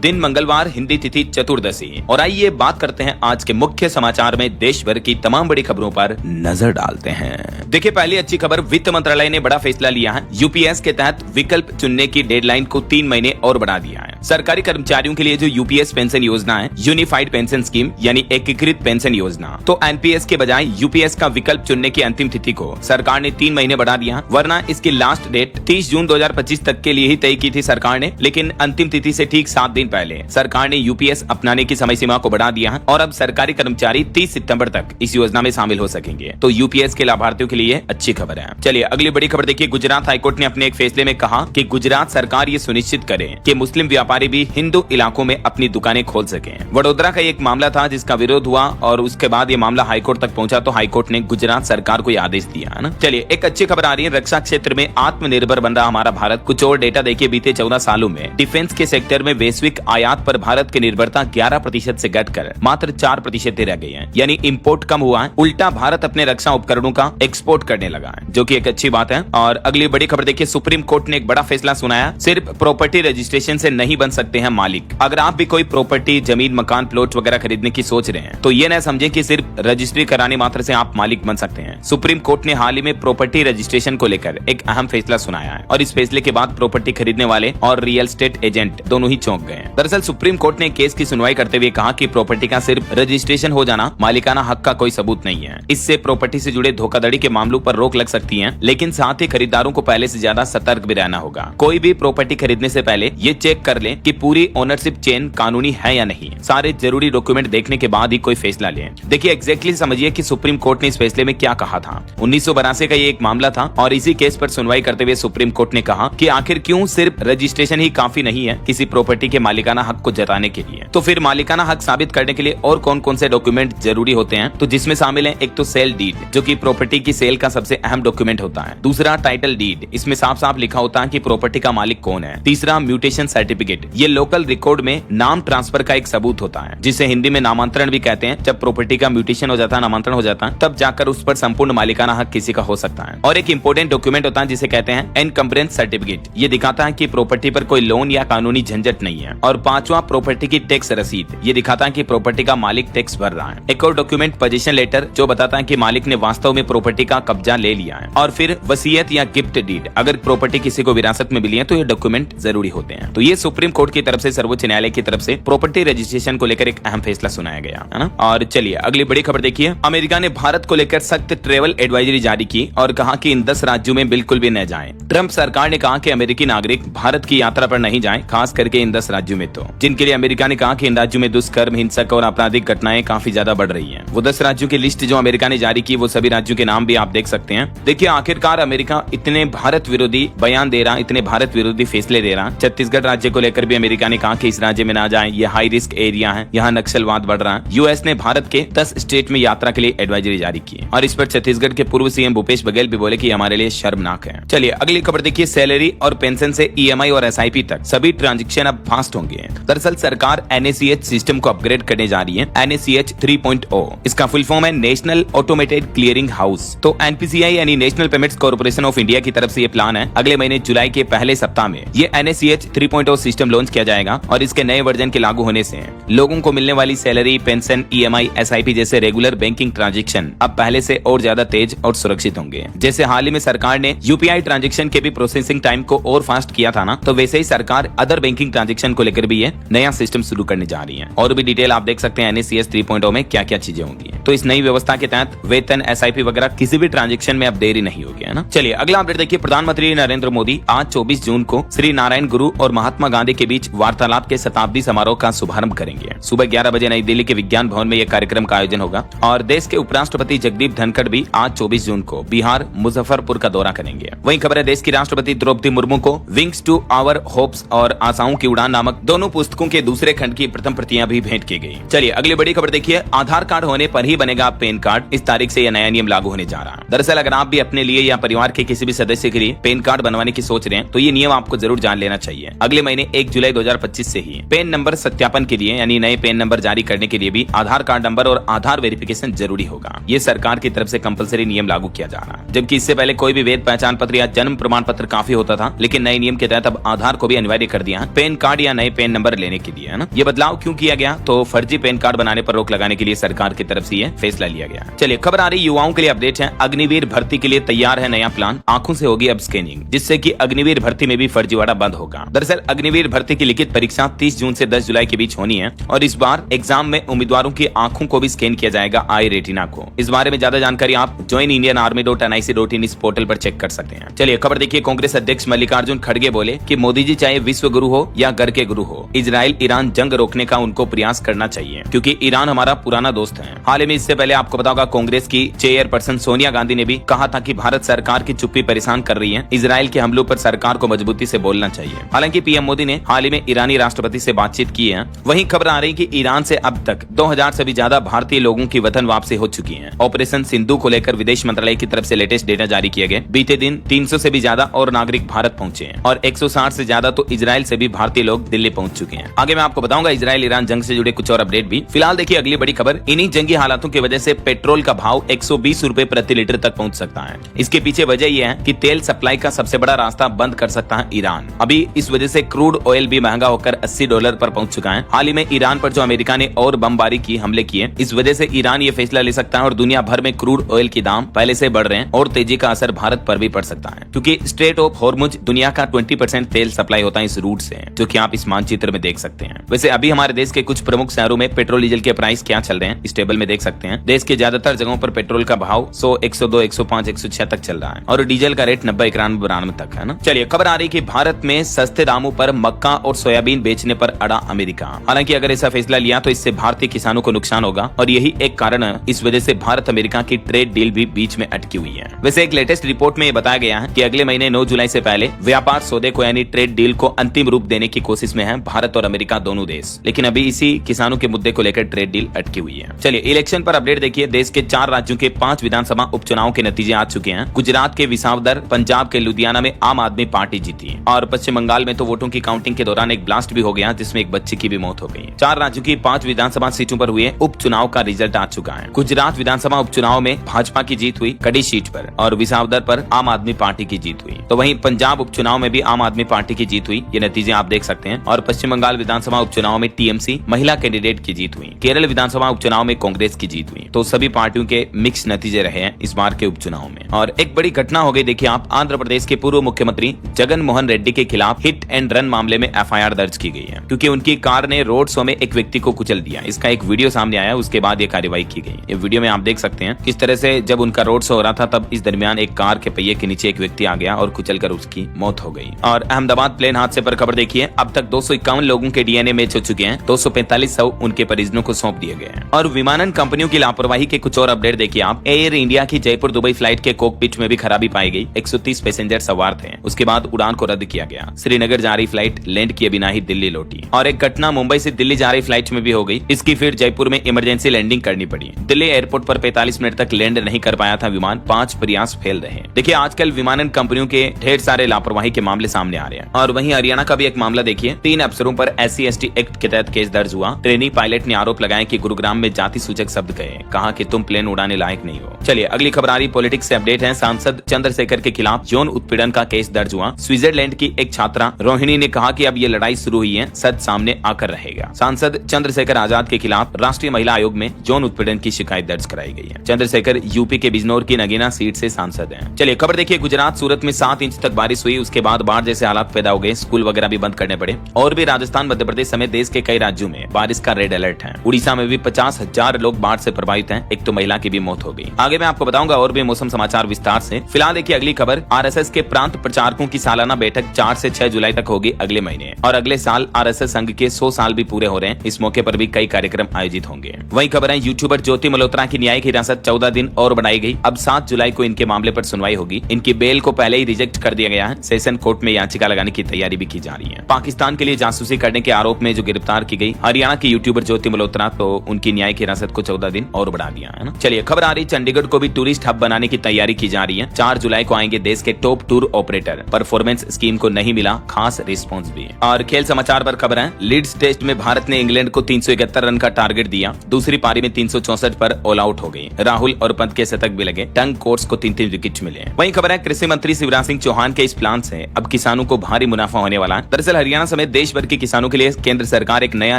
दिन मंगलवार, हिंदी तिथि चतुर्दशी। और आइए बात करते हैं आज के मुख्य समाचार में देश भर की तमाम बड़ी खबरों पर नजर डालते हैं। देखिए, पहली अच्छी खबर, वित्त मंत्रालय ने बड़ा फैसला लिया है। यूपीएस के तहत विकल्प चुनने की डेडलाइन को 3 महीने और बढ़ा दिया है। सरकारी कर्मचारियों के लिए जो यूपीएस पेंशन योजना है, यूनिफाइड पेंशन स्कीम यानी एकीकृत पेंशन योजना, तो एनपीएस के बजाय यूपीएस का विकल्प चुनने की अंतिम तिथि को सरकार ने 3 महीने बढ़ा दिया, वरना इसकी लास्ट डेट 30 जून 2025 तक के लिए ही तय की थी सरकार ने। लेकिन अंतिम तिथि से ठीक 7 दिन पहले सरकार ने यूपीएस अपनाने की समय सीमा को बढ़ा दिया है और अब सरकारी कर्मचारी 30 सितंबर तक इस योजना में शामिल हो सकेंगे। तो यूपीएस के लाभार्थियों के लिए अच्छी खबर है। चलिए अगली बड़ी खबर देखिए, गुजरात हाईकोर्ट ने अपने एक फैसले में कहा कि गुजरात सरकार ये सुनिश्चित करे कि मुस्लिम व्यापारी भी हिंदू इलाकों में अपनी दुकानें खोल सकें। वडोदरा का एक मामला था जिसका विरोध हुआ और उसके बाद ये मामला हाईकोर्ट तक पहुंचा, तो हाईकोर्ट ने गुजरात सरकार को आदेश दिया है ना। चलिए एक अच्छी खबर आ रही है, रक्षा क्षेत्र में आत्मनिर्भर बन रहा हमारा भारत। कुछ और डेटा देखिए, बीते 14 सालों में डिफेंस के सेक्टर में वैश्विक आयात पर भारत की निर्भरता 11% से घटकर मात्र 4% रह गई है, यानी इंपोर्ट कम हुआ है। उल्टा भारत अपने रक्षा उपकरणों का एक्सपोर्ट करने लगा है, जो कि एक अच्छी बात है। और अगली बड़ी खबर देखिए, सुप्रीम कोर्ट ने एक बड़ा फैसला सुनाया, सिर्फ प्रॉपर्टी रजिस्ट्रेशन से नहीं बन सकते हैं मालिक। अगर आप भी कोई प्रॉपर्टी, जमीन, मकान, प्लॉट वगैरह खरीदने की सोच रहे हैं तो ये न समझे कि सिर्फ रजिस्ट्री कराने मात्र से आप मालिक बन सकते हैं। सुप्रीम कोर्ट ने हाल ही में प्रॉपर्टी रजिस्ट्रेशन को लेकर एक अहम फैसला सुनाया है और इस फैसले के बाद प्रॉपर्टी खरीदने वाले और रियल एस्टेट एजेंट दोनों ही चौंक गए। दरअसल सुप्रीम कोर्ट ने केस की सुनवाई करते हुए कहा कि प्रॉपर्टी का सिर्फ रजिस्ट्रेशन हो जाना मालिकाना हक का कोई सबूत नहीं है। इससे प्रॉपर्टी से जुड़े धोखाधड़ी के मामलों पर रोक लग सकती है, लेकिन साथ ही खरीदारों को पहले से ज्यादा सतर्क भी रहना होगा। कोई भी प्रॉपर्टी खरीदने से पहले ये चेक कर लें कि पूरी ओनरशिप चेन कानूनी है या नहीं। सारे जरूरी डॉक्यूमेंट देखने के बाद ही कोई फैसला लें। देखिए एग्जैक्टली समझिए कि सुप्रीम कोर्ट ने इस फैसले में क्या कहा था। 1982 का ये एक मामला था और इसी केस पर सुनवाई करते हुए सुप्रीम कोर्ट ने कहा कि आखिर क्यों सिर्फ रजिस्ट्रेशन ही काफी नहीं है किसी प्रॉपर्टी के मालिकाना हक को जताने के लिए। तो फिर मालिकाना हक साबित करने के लिए और कौन कौन से डॉक्यूमेंट जरूरी होते हैं, तो जिसमें शामिल है एक तो सेल डीड, जो कि प्रॉपर्टी की सेल का सबसे अहम डॉक्यूमेंट होता है। दूसरा टाइटल डीड, इसमें साफ साफ लिखा होता है कि प्रॉपर्टी का मालिक कौन है। तीसरा म्यूटेशन सर्टिफिकेट, ये लोकल रिकॉर्ड में नाम ट्रांसफर का एक सबूत होता है, जिसे हिंदी में नामांतरण भी कहते हैं। जब प्रॉपर्टी का म्यूटेशन हो जाता है, नामांतरण हो जाता है, तब जाकर उस पर संपूर्ण मालिकाना हक किसी का हो सकता है। और एक इंपॉर्टेंट डॉक्यूमेंट होता है जिसे कहते हैं एनकम्बरेंस सर्टिफिकेट, ये दिखाता है कि प्रॉपर्टी पर कोई लोन या कानूनी झंझट नहीं है। और पांचवा प्रॉपर्टी की टैक्स रसीद, ये दिखाता है कि प्रॉपर्टी का मालिक टैक्स भर रहा है। एक और डॉक्यूमेंट पोजीशन लेटर, जो बताता है कि मालिक ने वास्तव में प्रॉपर्टी का कब्जा ले लिया है। और फिर वसीयत या गिफ्ट डीड, अगर प्रॉपर्टी किसी को विरासत में मिली है तो ये डॉक्यूमेंट जरूरी होते हैं। तो ये सुप्रीम कोर्ट की तरफ से, सर्वोच्च न्यायालय की तरफ से प्रॉपर्टी रजिस्ट्रेशन को लेकर एक अहम फैसला सुनाया गया है ना। और चलिए अगली बड़ी खबर देखिए, अमेरिका ने भारत को लेकर सख्त ट्रेवल एडवाइजरी जारी की और कहा कि इन 10 राज्यों में बिल्कुल भी न जाएं। ट्रंप सरकार ने कहा कि अमेरिकी नागरिक भारत की यात्रा पर नहीं जाएं, खास करके इन 10 राज्यों में, तो जिनके लिए अमेरिका ने कहा कि इन राज्यों में दुष्कर्म, हिंसक और आपराधिक घटनाएं काफी ज्यादा बढ़ रही हैं। वो 10 राज्यों की लिस्ट जो अमेरिका ने जारी की, वो सभी राज्यों के नाम भी आप देख सकते हैं। देखिए आखिरकार अमेरिका इतने भारत विरोधी बयान दे रहा, इतने भारत विरोधी फैसले दे रहा। छत्तीसगढ़ राज्य को लेकर भी अमेरिका ने कहा कि इस राज्य में ना जाएं, ये हाई रिस्क एरिया है, यहाँ नक्सलवाद बढ़ रहा है। यूएस ने भारत के 10 स्टेट में यात्रा के लिए एडवाइजरी जारी की और इस पर छत्तीसगढ़ के पूर्व सीएम भूपेश बघेल भी बोले कि हमारे लिए शर्मनाक है। चलिए अगली खबर देखिए, सैलरी और पेंशन से ईएमआई और एसआईपी तक सभी ट्रांजैक्शन अब फास्ट होंगे। दरअसल सरकार एनएसीएच सिस्टम को अपग्रेड करने जा रही है, एनएसीएच 3.0। इसका फुल फॉर्म है नेशनल ऑटोमेटेड क्लियरिंग हाउस। तो एनपीसीआई यानी national payments corporation of India की तरफ से ये प्लान है, अगले महीने जुलाई के पहले सप्ताह में ये एनएसीएच 3.0 सिस्टम लॉन्च किया जाएगा और इसके नए वर्जन के लागू होने से लोगों को मिलने वाली सैलरी, पेंशन, ईएमआई, एसआईपी जैसे रेगुलर बैंकिंग ट्रांजैक्शन अब पहले से और ज्यादा तेज और सुरक्षित होंगे। जैसे हाल ही में सरकार ने यूपीआई ट्रांजैक्शन के भी प्रोसेसिंग टाइम को और फास्ट किया था ना, तो वैसे ही सरकार अदर बैंकिंग ट्रांजैक्शन को लेकर भी ये नया सिस्टम शुरू करने जा रही है। और भी डिटेल आप देख सकते हैं एनएसीएच 3.0 में क्या क्या चीजें होंगी। तो इस नई व्यवस्था के तहत वेतन, एसआईपी वगैरह किसी भी ट्रांजैक्शन में अब देरी नहीं होगी, है ना। चलिए अगला अपडेट देखिए, प्रधानमंत्री नरेंद्र मोदी आज 24 जून को श्री नारायण गुरु और महात्मा गांधी के बीच वार्तालाप के शताब्दी समारोह का शुभारंभ करेंगे। सुबह 11 बजे नई दिल्ली के विज्ञान भवन में यह कार्यक्रम का आयोजन होगा और देश के उपराष्ट्रपति जगदीप धनखड़ भी आज 24 जून को बिहार मुजफ्फरपुर का दौरा करेंगे। वहीं खबर है, देश की राष्ट्रपति द्रौपदी मुर्मू को विंग्स टू आवर होप्स और आशाओं की उड़ान नामक दोनों पुस्तकों के दूसरे खंड की प्रथम प्रतियां भी भेंट की गई। चलिए अगली बड़ी खबर देखिए, आधार कार्ड होने पर ही बनेगा पैन कार्ड, इस तारीख से यह नया नियम लागू होने जा रहा है। दरअसल अगर आप भी अपने लिए या परिवार के किसी भी सदस्य के लिए पैन कार्ड बनवाने की सोच रहे हैं तो ये नियम आपको जरूर जान लेना चाहिए। अगले महीने 1 जुलाई 2025 से ही पैन नंबर सत्यापन के लिए यानी नए पैन नंबर जारी करने के लिए भी आधार कार्ड नंबर और आधार वेरिफिकेशन जरूरी होगा। ये सरकार की तरफ से कंपलसरी नियम लागू किया जा रहा है, जबकि इससे पहले कोई भी वैध पहचान पत्र या जन्म प्रमाण पत्र काफी होता था, लेकिन नए नियम के तहत अब आधार को भी अनिवार्य कर दिया है। पैन कार्ड या नए नए पेन नंबर लेने के लिए, है ना। ये बदलाव क्यों किया गया? तो फर्जी पेन कार्ड बनाने पर रोक लगाने के लिए सरकार की तरफ से ये फैसला लिया गया। चलिए खबर आ रही युवाओं के लिए अपडेट है। अग्निवीर भर्ती के लिए तैयार है नया प्लान। आंखों से होगी अब स्कैनिंग, जिससे कि अग्निवीर भर्ती में भी फर्जीवाड़ा बंद होगा। दरअसल अग्निवीर भर्ती की लिखित परीक्षा 30 जून से 10 जुलाई के बीच होनी है और इस बार एग्जाम में उम्मीदवारों की आंखों को भी स्कैन किया जाएगा, आई रेटिना को। इस बारे में ज्यादा जानकारी आप joinindianarmy.nic.in इस पोर्टल पर चेक कर सकते हैं। चलिए खबर देखिए। कांग्रेस अध्यक्ष मल्लिकार्जुन खड़गे बोले कि मोदी जी चाहे विश्व गुरु हो या घर के गुरु हो, इजराइल ईरान जंग रोकने का उनको प्रयास करना चाहिए, क्योंकि ईरान हमारा पुराना दोस्त है। हाल ही में इससे पहले आपको बताऊंगा कांग्रेस की चेयरपर्सन सोनिया गांधी ने भी कहा था कि भारत सरकार की चुप्पी परेशान कर रही है, इजराइल के हमलों पर सरकार को मजबूती से बोलना चाहिए। हालांकि पीएम मोदी ने हाल ही में ईरानी राष्ट्रपति से बातचीत की है। वहीं खबर आ रही कि ईरान से अब तक 2000 से भी ज्यादा भारतीय लोगों की वतन वापसी हो चुकी है। ऑपरेशन सिंधु को लेकर विदेश मंत्रालय की तरफ से लेटेस्ट डेटा जारी किया गया। बीते दिन 300 से भी ज्यादा और नागरिक भारत पहुंचे हैं और 160 से ज्यादा तो इजराइल से भी भारतीय लोग दिल्ली पहुंच चुके हैं। आगे मैं आपको बताऊंगा इजराइल ईरान जंग से जुड़े कुछ और अपडेट भी। फिलहाल देखिए अगली बड़ी खबर। इन्हीं जंगी हालातों की वजह से पेट्रोल का भाव 120 रुपए प्रति लीटर तक पहुंच सकता है। इसके पीछे वजह यह है कि तेल सप्लाई का सबसे बड़ा रास्ता बंद कर सकता है ईरान। अभी इस वजह से क्रूड ऑयल भी महंगा होकर $80 पर पहुंच चुका है। हाल ही में ईरान पर जो अमेरिका ने और बमबारी की हमले किए, इस वजह से ईरान ये फैसला ले सकता है और दुनिया भर में क्रूड ऑयल के दाम पहले से बढ़ रहे हैं और तेजी का असर भारत पर भी पड़ सकता है, क्योंकि स्ट्रेट ऑफ हॉर्मुज दुनिया का 20% तेल सप्लाई होता है इस रूट से, जो कि आप इस मानचित्र में देख सकते हैं। वैसे अभी हमारे देश के कुछ प्रमुख शहरों में पेट्रोल डीजल के प्राइस क्या चल रहे हैं इस टेबल में देख सकते हैं। देश के ज्यादातर जगहों पर पेट्रोल का भाव 100, 102, 105, 106 तक चल रहा है और डीजल का रेट 90, 91, 92 तक है ना। चलिए खबर आ रही कि भारत में सस्ते दामों पर मक्का और सोयाबीन बेचने पर अड़ा अमेरिका। हालांकि अगर ऐसा फैसला लिया तो इससे भारतीय किसानों को नुकसान होगा और यही एक कारण है। इस वजह से भारत अमेरिका की ट्रेड डील भी बीच में अटकी हुई है। वैसे एक लेटेस्ट रिपोर्ट में ये बताया गया है कि अगले महीने 9 जुलाई से पहले व्यापार सौदे को यानी ट्रेड डील को अंतिम रूप देने की कोशिश में है भारत और अमेरिका दोनों देश, लेकिन अभी इसी किसानों के मुद्दे को लेकर ट्रेड डील अटकी हुई है। चलिए इलेक्शन पर अपडेट देखिए। देश के 4 राज्यों के 5 विधानसभा उपचुनाव के नतीजे आ चुके हैं। गुजरात के विसावदर, पंजाब के लुधियाना में आम आदमी पार्टी जीती और पश्चिम बंगाल में तो वोटों की काउंटिंग के दौरान एक ब्लास्ट भी हो गया, जिसमें एक बच्चे की भी मौत हो गई। 4 राज्यों की 5 विधानसभा सीटों पर हुए उपचुनाव का रिजल्ट आ चुका है। गुजरात विधानसभा उपचुनाव में भाजपा की जीत हुई कड़ी सीट पर और विसावदर पर आम आदमी पार्टी की जीत हुई। तो वहीं पंजाब उपचुनाव में भी आम आदमी पार्टी की जीत हुई, ये नतीजे आप देख सकते हैं। और पश्चिम बंगाल विधानसभा उपचुनाव में टीएमसी महिला कैंडिडेट की जीत हुई। केरल विधानसभा उपचुनाव में कांग्रेस की जीत हुई। तो सभी पार्टियों के मिक्स नतीजे रहे हैं इस बार के उपचुनाव में। और एक बड़ी घटना हो गई, देखिए आप, आंध्र प्रदेश के पूर्व मुख्यमंत्री जगन मोहन रेड्डी के खिलाफ हिट एंड रन मामले में एफआईआर दर्ज की गई है, क्योंकि उनकी कार ने रोड शो में एक व्यक्ति को कुचल दिया। इसका एक वीडियो सामने आया, उसके बाद ये कार्रवाई की गई। ये वीडियो में आप देख सकते हैं किस तरह से जब उनका रोड शो हो रहा था तब इस दरमियान एक कार के पहिए के नीचे एक व्यक्ति आ गया और कुचलकर उसकी मौत हो गई। और अहमदाबाद प्लेन हादसे पर खबर देखिए। अब तक 251 लोगों के डीएनए मैच हो चुके हैं, 245 शव उनके परिजनों को सौंप दिए गए हैं। और विमानन कंपनियों की लापरवाही के कुछ और अपडेट देखिए आप। एयर इंडिया की जयपुर दुबई फ्लाइट के कॉकपिट में भी खराबी पाई गई। 130 पैसेंजर सवार थे, उसके बाद उड़ान को रद्द किया गया। श्रीनगर जा रही फ्लाइट लैंड किए बिना ही दिल्ली लौटी। और एक घटना मुंबई से दिल्ली जा रही फ्लाइट में भी हो गई। इसकी फिर जयपुर में इमरजेंसी लैंडिंग करनी पड़ी। दिल्ली एयरपोर्ट पर 45 मिनट तक लैंड नहीं कर पाया था विमान, 5 प्रयास फेल रहे। देखिए आजकल विमानन कंपनियों के ढेर सारे लापरवाही के मामले सामने आ रहे हैं। और वहीं हरियाणा का भी एक मामला देखिए। 3 अफसरों पर SC/ST एक्ट के तहत केस दर्ज हुआ। ट्रेनी पायलट ने आरोप लगाया कि गुरुग्राम में जाति सूचक शब्द कहे, कहा कि तुम प्लेन उड़ाने लायक नहीं हो। चलिए अगली खबर आ रही पॉलिटिक्स से अपडेट है। सांसद चंद्रशेखर के खिलाफ यौन उत्पीड़न का केस दर्ज हुआ। स्विट्जरलैंड की एक छात्रा रोहिणी ने कहा कि अब ये लड़ाई शुरू हुई है, सच सामने आकर रहेगा। सांसद चंद्रशेखर आजाद के खिलाफ राष्ट्रीय महिला आयोग में यौन उत्पीड़न की शिकायत दर्ज कराई गई है। चंद्रशेखर यूपी के बिजनौर की नगीना सीट से सांसद हैं। चलिए खबर देखिए। गुजरात सूरत में 7 इंच तक बारिश हुई, उसके बाद बाढ़ जैसे हालात पैदा हो गए, स्कूल वगैरह भी बंद करने पड़े। और भी राजस्थान, मध्य प्रदेश समेत देश के कई राज्यों में बारिश का रेड अलर्ट है। उड़ीसा में भी 50,000 लोग बाढ़ से प्रभावित हैं, एक तो महिला की भी मौत हो गई। आगे मैं आपको बताऊंगा और भी मौसम समाचार विस्तार से। फिलहाल देखिए अगली खबर। आरएसएस के प्रांत प्रचारकों की सालाना बैठक 4 से 6 जुलाई तक होगी अगले महीने। और अगले साल आरएसएस संघ के 100 साल भी पूरे हो रहे हैं। इस मौके पर भी कई कार्यक्रम आयोजित होंगे। वही खबर है यूट्यूबर ज्योति मल्होत्रा की न्यायिक हिरासत 14 दिन और बढ़ाई गई। अब 7 जुलाई को इनके मामले पर सुनवाई होगी। इनकी बेल को पहले ही रिजेक्ट कर दिया गया है। सेशन कोर्ट में याचिका लगाने की तैयारी भी की जा रही है। पाकिस्तान के लिए जासूसी करने के आरोप में जो गिरफ्तार की गई हरियाणा की यूट्यूबर ज्योति मल्होत्रा, तो उनकी न्यायिक हिरासत को 14 दिन और बढ़ा दिया है ना। चलिए खबर आ रही चंडीगढ़ को भी टूरिस्ट हब बनाने की तैयारी की जा रही है। 4 जुलाई को आएंगे देश के top tour operator. Performance scheme को नहीं मिला खास रिस्पॉन्स भी। और खेल समाचार पर खबर है। लीड्स टेस्ट में भारत ने इंग्लैंड को 371 रन का टारगेट दिया। दूसरी पारी में 364 पर ऑल आउट हो गई। राहुल और पंत के शतक भी लगे। टंग कोर्स को 3-3 विकेट मिले। वहीं खबर है कृषि मंत्री शिवराज सिंह चौहान के इस प्लान से अब किसानों को भारी मुनाफा होने वाला है। दरअसल हरियाणा समेत देश भर के किसानों के लिए केंद्र सरकार एक नया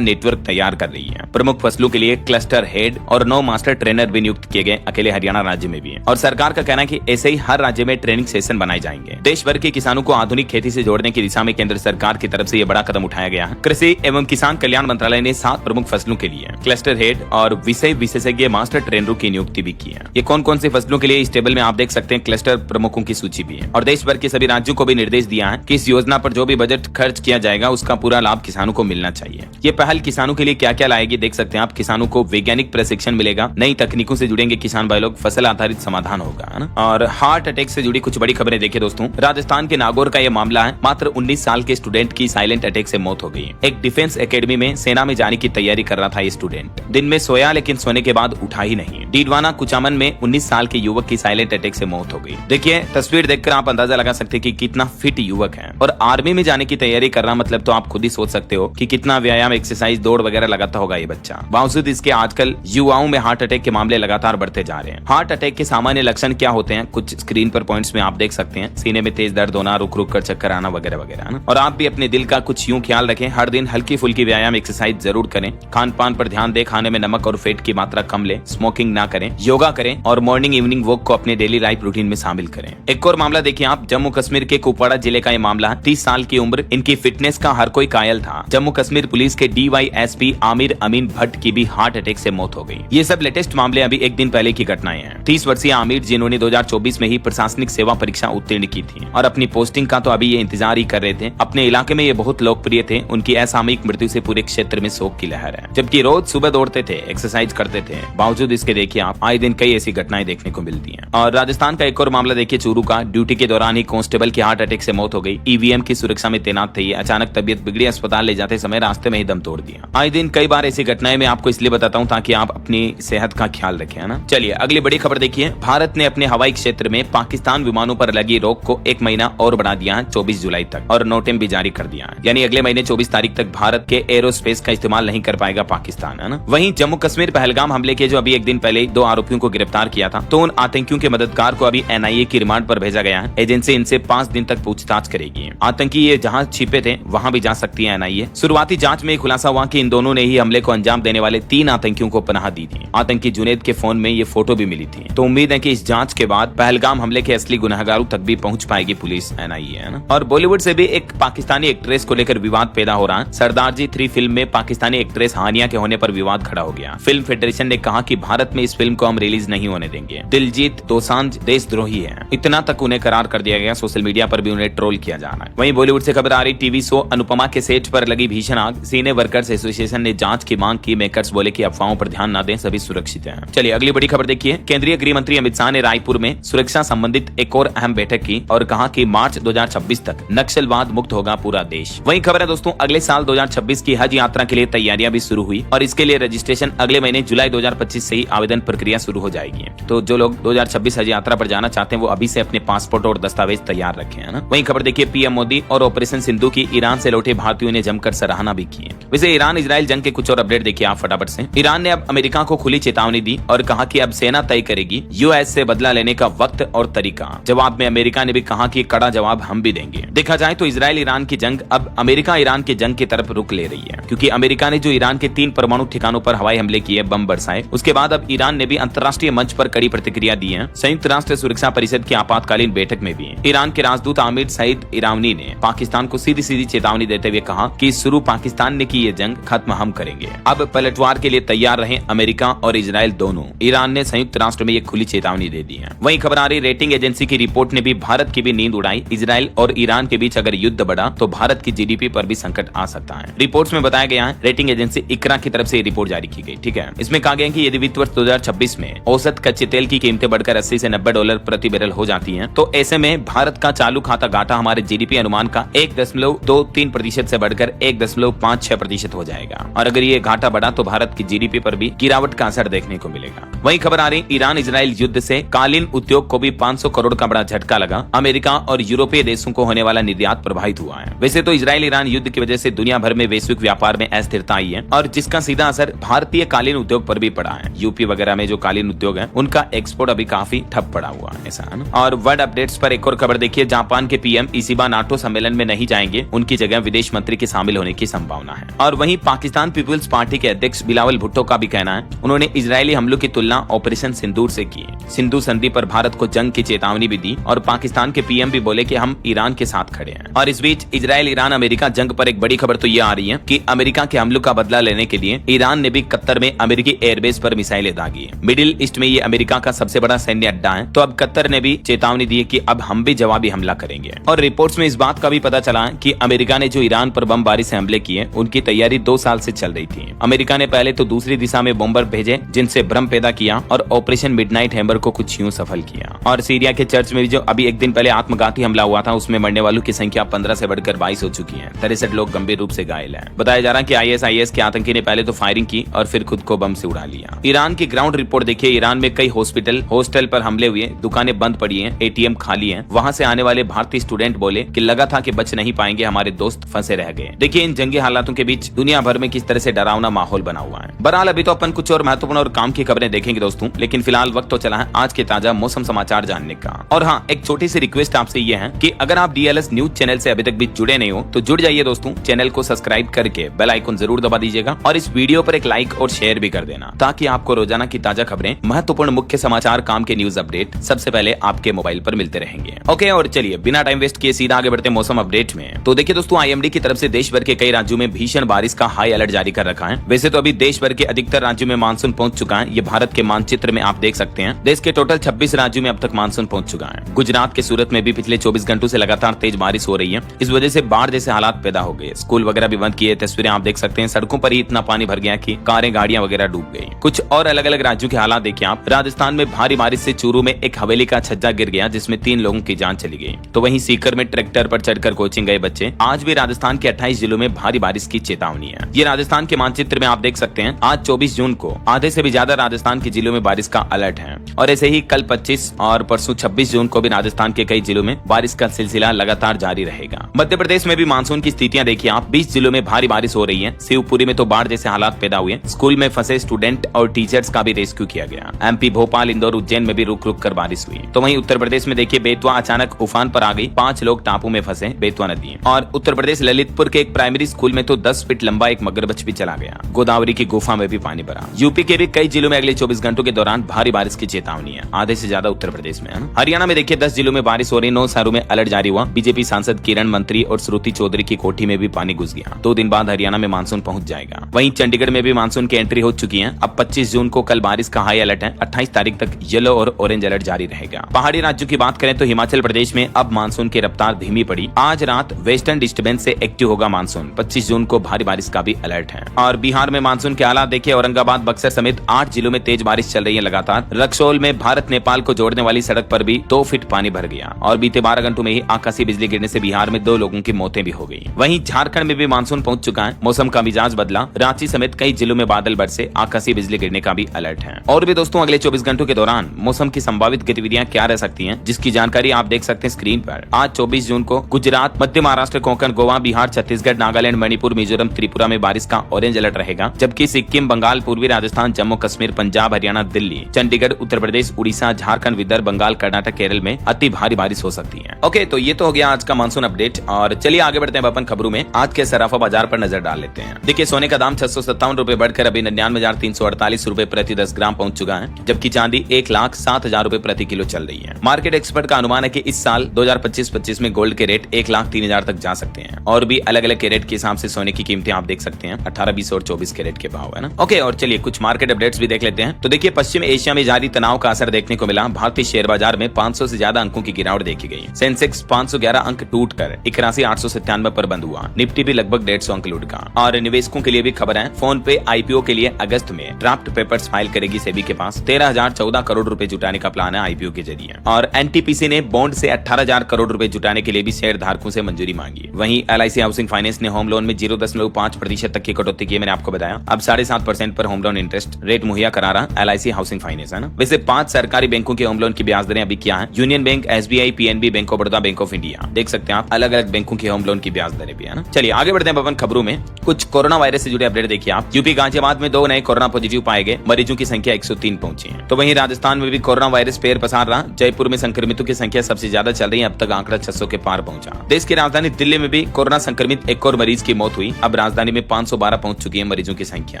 नेटवर्क तैयार कर रही है। प्रमुख फसलों के लिए क्लस्टर हेड और 9 मास्टर ट्रेनर भी नियुक्त किए गए, अकेले हरियाणा राज्य में भी है। और सरकार का कहना है कि ऐसे ही हर राज्य में ट्रेनिंग सेशन बनाए जाएंगे। देश भर के किसानों को आधुनिक खेती से जोड़ने की दिशा में केंद्र सरकार की तरफ से यह बड़ा कदम उठाया गया है। कृषि एवं किसान कल्याण मंत्रालय ने 7 प्रमुख फसलों के लिए क्लस्टर हेड और विषय विशेषज्ञ मास्टर ट्रेनरों की नियुक्ति भी की है। ये कौन कौन सी फसलों के लिए इस टेबल में आप देख सकते हैं, क्लस्टर प्रमुखों की सूची भी है। और देश भर के सभी राज्यों को भी निर्देश दिया है कि इस योजना पर जो भी बजट खर्च किया जाएगा उसका पूरा लाभ किसानों को मिलना चाहिए। ये पहल किसानों के लिए क्या क्या लाएगी देख सकते हैं आप। किसानों को वैज्ञानिक प्रशिक्षण मिलेगा, नई तकनीकों से जुड़ेंगे किसान भाई लोग, फसल आधारित समाधान होगा, है ना। और हार्ट अटैक से जुड़ी कुछ बड़ी खबरें देखिए दोस्तों। राजस्थान के नागौर का यह मामला है। मात्र 19 साल के स्टूडेंट की साइलेंट अटैक से मौत हो गई। एक डिफेंस एकेडमी में सेना में जाने की तैयारी कर रहा था ये स्टूडेंट। दिन में सोया लेकिन सोने के बाद उठा ही नहीं। डीडवाना कुचामन में 19 साल के युवक की साइलेंट अटैक से मौत हो गई। देखिए तस्वीर देखकर आप अंदाजा लगा सकते हैं कि कितना फिट युवक है। और आर्मी में जाने की तैयारी कर रहा मतलब तो आप खुद ही सोच सकते हो कि कितना व्यायाम, एक्सरसाइज, दौड़ वगैरह लगाता होगा ये बच्चा। बावजूद इसके आजकल युवाओं में हार्ट अटैक के मामले लगातार बढ़ते जा रहे हैं। हार्ट अटैक के सामान्य लक्षण क्या होते हैं कुछ स्क्रीन पर पॉइंट्स में आप देख सकते हैं। सीने में तेज दर्द होना, रुक रुक कर चक्कर आना वगैरह वगैरह ना। और आप भी अपने दिल का कुछ यूं ख्याल रखें, हर दिन हल्की फुल्की व्यायाम एक्सरसाइज जरूर करें। खान पान पर ध्यान दें, खाने में नमक और फैट की मात्रा कम लें, स्मोकिंग ना करें, योगा करें और मॉर्निंग इवनिंग वॉक को अपने डेली लाइफ रूटीन में शामिल करें। एक और मामला देखिए आप, जम्मू कश्मीर के कुपवाड़ा जिले का ये मामला है। 30 साल की उम्र, इनकी फिटनेस का हर कोई कायल था। जम्मू कश्मीर पुलिस के DYSP आमिर अमीन भट्ट की भी हार्ट अटैक से मौत हो गई। ये सब लेटेस्ट मामले अभी एक दिन पहले की घटनाएं हैं। 30 वर्षीय आमिर जिन्होंने 2024 में ही प्रशासनिक सेवा परीक्षा उत्तीर्ण की थी और अपनी पोस्टिंग का तो अभी ये इंतजार ही कर रहे थे। अपने इलाके में ये बहुत लोकप्रिय थे। उनकी असामयिक मृत्यु से पूरे क्षेत्र में शोक की लहर है। जबकि रोज सुबह दौड़ते थे, एक्सरसाइज करते थे, बावजूद इसके देखिए आप आए दिन कई ऐसी घटनाएं देखने को मिलती हैं। और राजस्थान का एक और मामला देखिए, चूरू का। ड्यूटी के दौरान ही कांस्टेबल की हार्ट अटैक से मौत हो गई। EVM की सुरक्षा में तैनात थे। अचानक तबियत बिगड़ी, अस्पताल ले जाते समय रास्ते में ही दम तोड़ दिया। आए दिन कई बार ऐसी घटनाएं मैं आपको इसलिए बताता हूं ताकि आप अपनी सेहत का ख्याल रखें, है ना। चलिए अगली बड़ी खबर देखिए। भारत ने अपने हवाई क्षेत्र में पाकिस्तान विमानों पर लगी रोक को 1 महीना और बढ़ा दिया है, 24 जुलाई तक, और नोटिस भी जारी कर दिया है। यानी अगले महीने 24 तारीख तक भारत के एरोस्पेस का इस्तेमाल नहीं कर पाएगा पाकिस्तान, है ना। वहीं जम्मू कश्मीर पहलगाम हमले के जो अभी एक दिन पहले 2 आरोपियों को गिरफ्तार किया था, तो उन आतंकियों के मददगार को अभी NIA की रिमांड पर भेजा गया है। एजेंसी इनसे 5 दिन तक पूछताछ करेगी। आतंकी ये जहां छिपे थे वहां भी जा सकती है NIA। शुरुआती जांच में खुलासा हुआ कि इन दोनों ने ही हमले को अंजाम देने वाले 3 आतंकियों को पनाह दी थी। आतंकी जुनैद के फोन में ये फोटो भी मिली थी। तो उम्मीद है कि इस जांच के बाद पहलगाम हमले के असली गुनहगारों तक भी पहुंच पाएगी पुलिस, NIA, है ना। और बॉलीवुड से भी एक पाकिस्तानी एक्ट्रेस को लेकर विवाद पैदा हो रहा है। सरदार जी 3 फिल्म में पाकिस्तानी एक्ट्रेस हानिया के होने पर विवाद खड़ा हो गया। फिल्म फेडरेशन ने कहा कि भारत में इस फिल्म को हम रिलीज नहीं होने देंगे। दिलजीत दोसांझ देशद्रोही है, इतना तक उन्हें करार कर दिया गया। सोशल मीडिया पर भी उन्हें ट्रोल किया जा रहा है। वहीं बॉलीवुड से खबर आ रही, टीवी शो अनुपमा के सेट पर लगी भीषण आग। सीने वर्कर्स एसोसिएशन ने जांच की मांग की। मेकर्स बोले कि अफवाहों पर ध्यान न दें, सभी सुरक्षित हैं। चलिए अगली बड़ी खबर देखिए। केंद्रीय गृह मंत्री अमित शाह ने रायपुर में सुरक्षा संबंधित एक और अहम बैठक की और कहा कि मार्च 2026 तक नक्सलवाद मुक्त होगा पूरा देश। वही खबर है दोस्तों, अगले साल 2026 की हज यात्रा के लिए तैयारियां भी शुरू हुई और इसके लिए रजिस्ट्रेशन अगले महीने जुलाई 2025 से ही आवेदन प्रक्रिया शुरू हो जाएगी। तो जो लोग 2026 हज यात्रा पर जाना चाहते हैं वो अभी से अपने पासपोर्ट और दस्तावेज तैयार रखें, है ना। वही खबर देखिए, PM मोदी और ऑपरेशन सिंधु की ईरान से लौटे भारतीयों ने जमकर सराहना भी की है। वैसे ईरान इजराइल जंग के कुछ और अपडेट देखिए आप फटाफट से। ईरान ने अब अमेरिका को खुली चेतावनी दी और कहा कि अब सेना तय करेगी US से बदला लेने का वक्त और तरीका। जवाब में अमेरिका ने भी कहा कि कड़ा जवाब हम भी देंगे। देखा जाए तो इजराइल ईरान की जंग अब अमेरिका ईरान की जंग की तरफ रुख ले रही है, क्योंकि अमेरिका ने जो ईरान के 3 परमाणु ठिकानों पर हवाई हमले किए, बम बरसाए, उसके बाद अब ईरान ने भी अंतर्राष्ट्रीय मंच पर कड़ी प्रतिक्रिया दी है। संयुक्त राष्ट्र सुरक्षा परिषद की आपातकालीन बैठक में भी ईरान के राजदूत आमिर सईद इरावनी ने पाकिस्तान को सीधी सीधी चेतावनी देते हुए कहा कि शुरू पाकिस्तान ने की ये जंग, खत्म हम करेंगे। अब पलटवार के लिए तैयार रहे अमेरिका और इजराइल दोनों। ईरान ने संयुक्त राष्ट्र में ये खुली चेतावनी दे दी है। वहीं खबर आ रही, रेटिंग एजेंसी की रिपोर्ट ने भी भारत की भी नींद उड़ाई। इजराइल और ईरान के बीच अगर युद्ध बढ़ा तो भारत की GDP पर भी संकट आ सकता है। रिपोर्ट्स में बताया गया है, रेटिंग एजेंसी इकरा की तरफ से रिपोर्ट जारी की गई, ठीक है। इसमें कहा गया कि यदि वित्त वर्ष 2026 में औसत कच्चे तेल की कीमतें बढ़कर 80 से $90 प्रति बैरल हो जाती हैं, तो ऐसे में भारत का चालू खाता घाटा हमारे GDP अनुमान का 1.23% से बढ़कर 1.56% हो जाएगा। और अगर ये घाटा बढ़ा तो भारत की GDP पर भी गिरावट का असर देखने को मिलेगा। वहीं खबर आ रही, ईरान इजराइल युद्ध से कालीन उद्योग को भी 500 करोड़ का बड़ा झटका लगा। अमेरिका और यूरोपीय देशों को होने वाला निर्यात प्रभावित हुआ है। वैसे तो इजराइल ईरान युद्ध की वजह से दुनिया भर में वैश्विक व्यापार में अस्थिरता आई है और जिसका सीधा असर भारतीय कालीन उद्योग पर भी पड़ा है। यूपी वगैरह में जो कालीन उद्योग है उनका एक्सपोर्ट अभी काफी ठप पड़ा हुआ है, ऐसा है। और वर्ल्ड अपडेट्स पर एक और खबर देखिए, जापान के PM इशिबा नाटो सम्मेलन में नहीं जाएंगे, उनकी जगह विदेश मंत्री के शामिल होने की संभावना है। और वहीं पाकिस्तान पीपुल्स पार्टी के अध्यक्ष बिलावल भुट्टो का भी कहना है, उन्होंने इजरायली हमलों की तुलना ऑपरेशन सिंदूर से की। सिंधु संधि पर भारत को जंग की चेतावनी भी दी और पाकिस्तान के पीएम भी बोले कि हम ईरान के साथ खड़े हैं। और इस बीच इजरायल ईरान अमेरिका जंग पर एक बड़ी खबर तो ये आ रही है कि अमेरिका के हमलों का बदला लेने के लिए ईरान ने भी कतर में अमेरिकी एयरबेस पर मिसाइलें दागी है। मिडिल ईस्ट में ये अमेरिका का सबसे बड़ा सैन्य अड्डा है, तो अब कतर ने भी चेतावनी दी है कि अब हम भी जवाबी हमला करेंगे। और रिपोर्ट्स में इस बात का भी पता चला है कि अमेरिका ने जो ईरान पर बमबारी से हमले किए, उनकी तैयारी 2 साल से चल रही थी। अमेरिका ने पहले तो दूसरी दिशा में बॉम्बर भेजे जिनसे भ्रम पैदा किया और ऑपरेशन मिडनाइट हैमर को कुछ यूं सफल किया। और सीरिया के चर्च में भी जो अभी एक दिन पहले आत्मघाती हमला हुआ था, उसमें मरने वालों की संख्या 15 से बढ़कर 22 हो चुकी है। 63 लोग गंभीर रूप से घायल हैं। बताया जा रहा है कि ISIS के आतंकी ने पहले तो फायरिंग की और फिर खुद को बम से उड़ा लिया। ईरान की ग्राउंड रिपोर्ट देखिए, ईरान में कई हॉस्पिटल हॉस्टल पर हमले हुए, दुकानें बंद पड़ी हैं, ATM खाली हैं। वहां से आने वाले भारतीय स्टूडेंट बोले कि लगा था कि बच नहीं पाएंगे, हमारे दोस्त फंसे रह गए। देखिए इन जंगी हालातों के बीच दुनिया भर में किस तरह से डरावना माहौल बना हुआ है। बहरहाल अभी तो अपन कुछ और महत्वपूर्ण और काम की खबरें देखेंगे दोस्तों, लेकिन फिलहाल वक्त तो चला है आज के ताजा मौसम समाचार जानने का। और हाँ, एक छोटी सी रिक्वेस्ट आपसे ये है कि अगर आप DLS न्यूज चैनल से अभी तक भी जुड़े नहीं हो तो जुड़ जाइए दोस्तों। चैनल को सब्सक्राइब करके बेल आइकन जरूर दबा दीजिएगा और इस वीडियो पर एक लाइक और शेयर भी कर देना, ताकि आपको रोजाना की ताजा खबरें, महत्वपूर्ण मुख्य समाचार, काम के न्यूज अपडेट सबसे पहले आपके मोबाइल पर मिलते रहेंगे। ओके, और चलिए बिना टाइम वेस्ट किए सीधा आगे बढ़ते हैं मौसम अपडेट में। तो देखिए दोस्तों, IMD की तरफ से देश भर के कई राज्यों में भीषण बारिश का हाई अलर्ट जारी कर रखा है। वैसे तो अभी देश भर के अधिकतर राज्यों में मानसून पहुंच चुका है, ये भारत के मानचित्र में आप देख सकते हैं। देश के टोटल 26 राज्यों में अब तक मानसून पहुंच चुका है। गुजरात के सूरत में भी पिछले 24 घंटों से लगातार तेज बारिश हो रही है। इस वजह से बाढ़ जैसे हालात पैदा हो गए। स्कूल वगैरह भी बंद किए। तस्वीरें आप देख सकते हैं, सड़कों पर ही इतना पानी भर गया कि कारें, गाड़ियां वगैरह डूब गई। कुछ और अलग अलग राज्यों के हालात देखिए आप। राजस्थान में भारी बारिश से चूरू में एक हवेली का छज्जा गिर गया, जिसमें 3 लोगों की जान चली गई। तो वहीं सीकर में ट्रैक्टर पर चढ़कर कोचिंग गए बच्चे। आज भी राजस्थान के 28 जिलों में भारी बारिश की चेतावनी है। ये राजस्थान के मानचित्र में आप देख सकते हैं। आज 24 जून को आधे से भी ज्यादा राजस्थान के जिलों में बारिश का अलर्ट है। और ऐसे ही कल 25 और परसों 26 जून को भी राजस्थान के कई जिलों में बारिश का सिलसिला लगातार जारी रहेगा। मध्य प्रदेश में भी मानसून की स्थितियां देखिए आप। 20 जिलों में भारी बारिश हो रही है। शिवपुरी में तो बाढ़ जैसे हालात पैदा हुए। स्कूल में फंसे स्टूडेंट और टीचर्स का भी रेस्क्यू किया गया। MP भोपाल, इंदौर, उज्जैन में भी रुक रुक कर बारिश हुई। तो वहीं उत्तर प्रदेश में देखिए, बेतवा अचानक उफान पर आ गई। 5 लोग टापू में फंसे, बेतवा नदी। और उत्तर प्रदेश ललितपुर के एक प्राइमरी स्कूल में तो 10 फीट लंबा एक मगरमच्छ भी चला गया। गोदावरी की गुफा में भी पानी भरा। यूपी के भी कई जिलों में अगले 24 घंटों के दौरान भारी बारिश की चेतावनी है। आधे से ज्यादा उत्तर प्रदेश में है। हरियाणा में देखिए 10 जिलों में बारिश हो रही। 9 शहरों में अलर्ट जारी हुआ। बीजेपी सांसद किरण मंत्री और श्रुति चौधरी की कोठी में भी पानी घुस गया। 2 दिन बाद हरियाणा में मानसून पहुंच जाएगा। वहीं चंडीगढ़ में भी मानसून की एंट्री हो चुकी है। अब 25 जून को कल बारिश का हाई अलर्ट है। 28 तारीख तक येलो और ऑरेंज अलर्ट जारी रहेगा। पहाड़ी राज्यों की बात करें तो हिमाचल प्रदेश में अब मानसून की रफ्तार धीमी पड़ी। आज रात वेस्टर्न डिस्टर्बेंस से एक्टिव होगा मानसून। 25 जून को भारी बारिश का भी अलर्ट है। और बिहार में मानसून के हालात देखिए। औरंगाबाद, बक्सर समेत 8 जिलों में तेज बारिश चल रही है लगातार। रक्सौल में भारत नेपाल को जोड़ने वाली सड़क पर भी 2 फीट पानी भर गया। और बीते 12 घंटों में ही आकाशीय बिजली गिरने से बिहार में 2 लोगों की मौतें भी हो गई। वहीं झारखंड में भी मानसून पहुंच चुका है। मौसम का मिजाज बदला। रांची समेत कई जिलों में बादल बरसे। आकाशीय बिजली गिरने का भी अलर्ट है। और भी दोस्तों, अगले 24 घंटों के दौरान मौसम की संभावित गतिविधियां क्या रह सकती हैं, जिसकी जानकारी आप देख सकते हैं स्क्रीन पर। आज 24 जून को गुजरात, मध्य महाराष्ट्र, कोंकण, गोवा, बिहार, छत्तीसगढ़, नागालैंड, मणिपुर, मिजोरम, त्रिपुरा में बारिश का ऑरेंज अलर्ट रहेगा। जबकि सिक्किम, बंगाल, पूर्वी राजस्थान, जम्मू कश्मीर, पंजाब, हरियाणा, दिल्ली, चंडीगढ़, उत्तर प्रदेश, उड़ीसा, झारखंड, विदर्भ, बंगाल, कर्नाटक, केरल में अति भारी बारिश हो सकती है। ओके, तो ये तो हो गया आज का मानसून अपडेट। और चलिए आगे बढ़ते हैं अपन खबरों में। आज के सराफा बाजार पर नजर डाल लेते हैं। देखिए, सोने का दाम 657 रुपए बढ़कर अभी 99,348 रुपए प्रति 10 ग्राम पहुंच चुका है। जबकि चांदी 1,07,000 रुपए प्रति किलो चल रही है। मार्केट एक्सपर्ट का अनुमान है कि इस साल 2025-25 में गोल्ड के रेट 1,03,000 तक जा सकते हैं। और भी अलग अलग कैरेट के हिसाब से सोने की कीमतें आप देख सकते हैं। 18, 20 और 24 कैरेट के भाव है ना। ओके, और चलिए कुछ मार्केट अपडेट्स भी देख लेते हैं। तो देखिए, पश्चिम एशिया में जारी तनाव का असर देखने को मिला। भारतीय शेयर बाजार में 500 से ज्यादा अंकों की गिरावट देखी गई। सेंसेक्स 511 अंक टूटकर 81,897 पर बंद हुआ। निफ्टी भी लगभग 150 अंक लूट का। और निवेशकों के लिए भी खबर है, फोन पे IPO के लिए अगस्त में ड्राफ्ट पेपर्स फाइल करेगी सेबी के पास। 13,014 करोड़ रुपए जुटाने का प्लान है IPO के जरिए। और NTPC ने बॉन्ड से 18,000 करोड़ रुपए जुटाने के लिए भी शेयर धारकों से मंजूरी मांगी। वहीं LIC हाउसिंग फाइनेंस ने होम लोन में 0.5% तक की कटौती की। मैंने आपको बताया अब 7.5% पर होम लोन इंटरेस्ट रेट मुहैया करा रहा LIC हाउसिंग फाइनेंस है ना। वैसे 5 सरकारी बैंकों के होम लोन की ब्याज दरें अभी क्या है? Union bank, SBI, PNB, bank of Baroda, bank of India. देख सकते हैं आप अलग अलग बैंकों के होम लोन की ब्याज दरें भी है ना। चलिए आगे बढ़ते हैं अपन खबरों में। कुछ कोरोना वायरस से जुड़े अपडेट देखिए आप। यूपी गाजियाबाद में 2 नए कोरोना पॉजिटिव पाए गए। मरीजों की संख्या 103 पहुंची है। तो वहीं राजस्थान में भी कोरोना वायरस पैर पसार रहा। जयपुर में संक्रमितों की संख्या सबसे ज्यादा चल रही है। अब तक आंकड़ा 600 के पार पहुंचा। देश की राजधानी दिल्ली में भी कोरोना संक्रमित एक और मरीज की मौत हुई। अब राजधानी में 512 पहुंच चुकी है मरीजों की संख्या।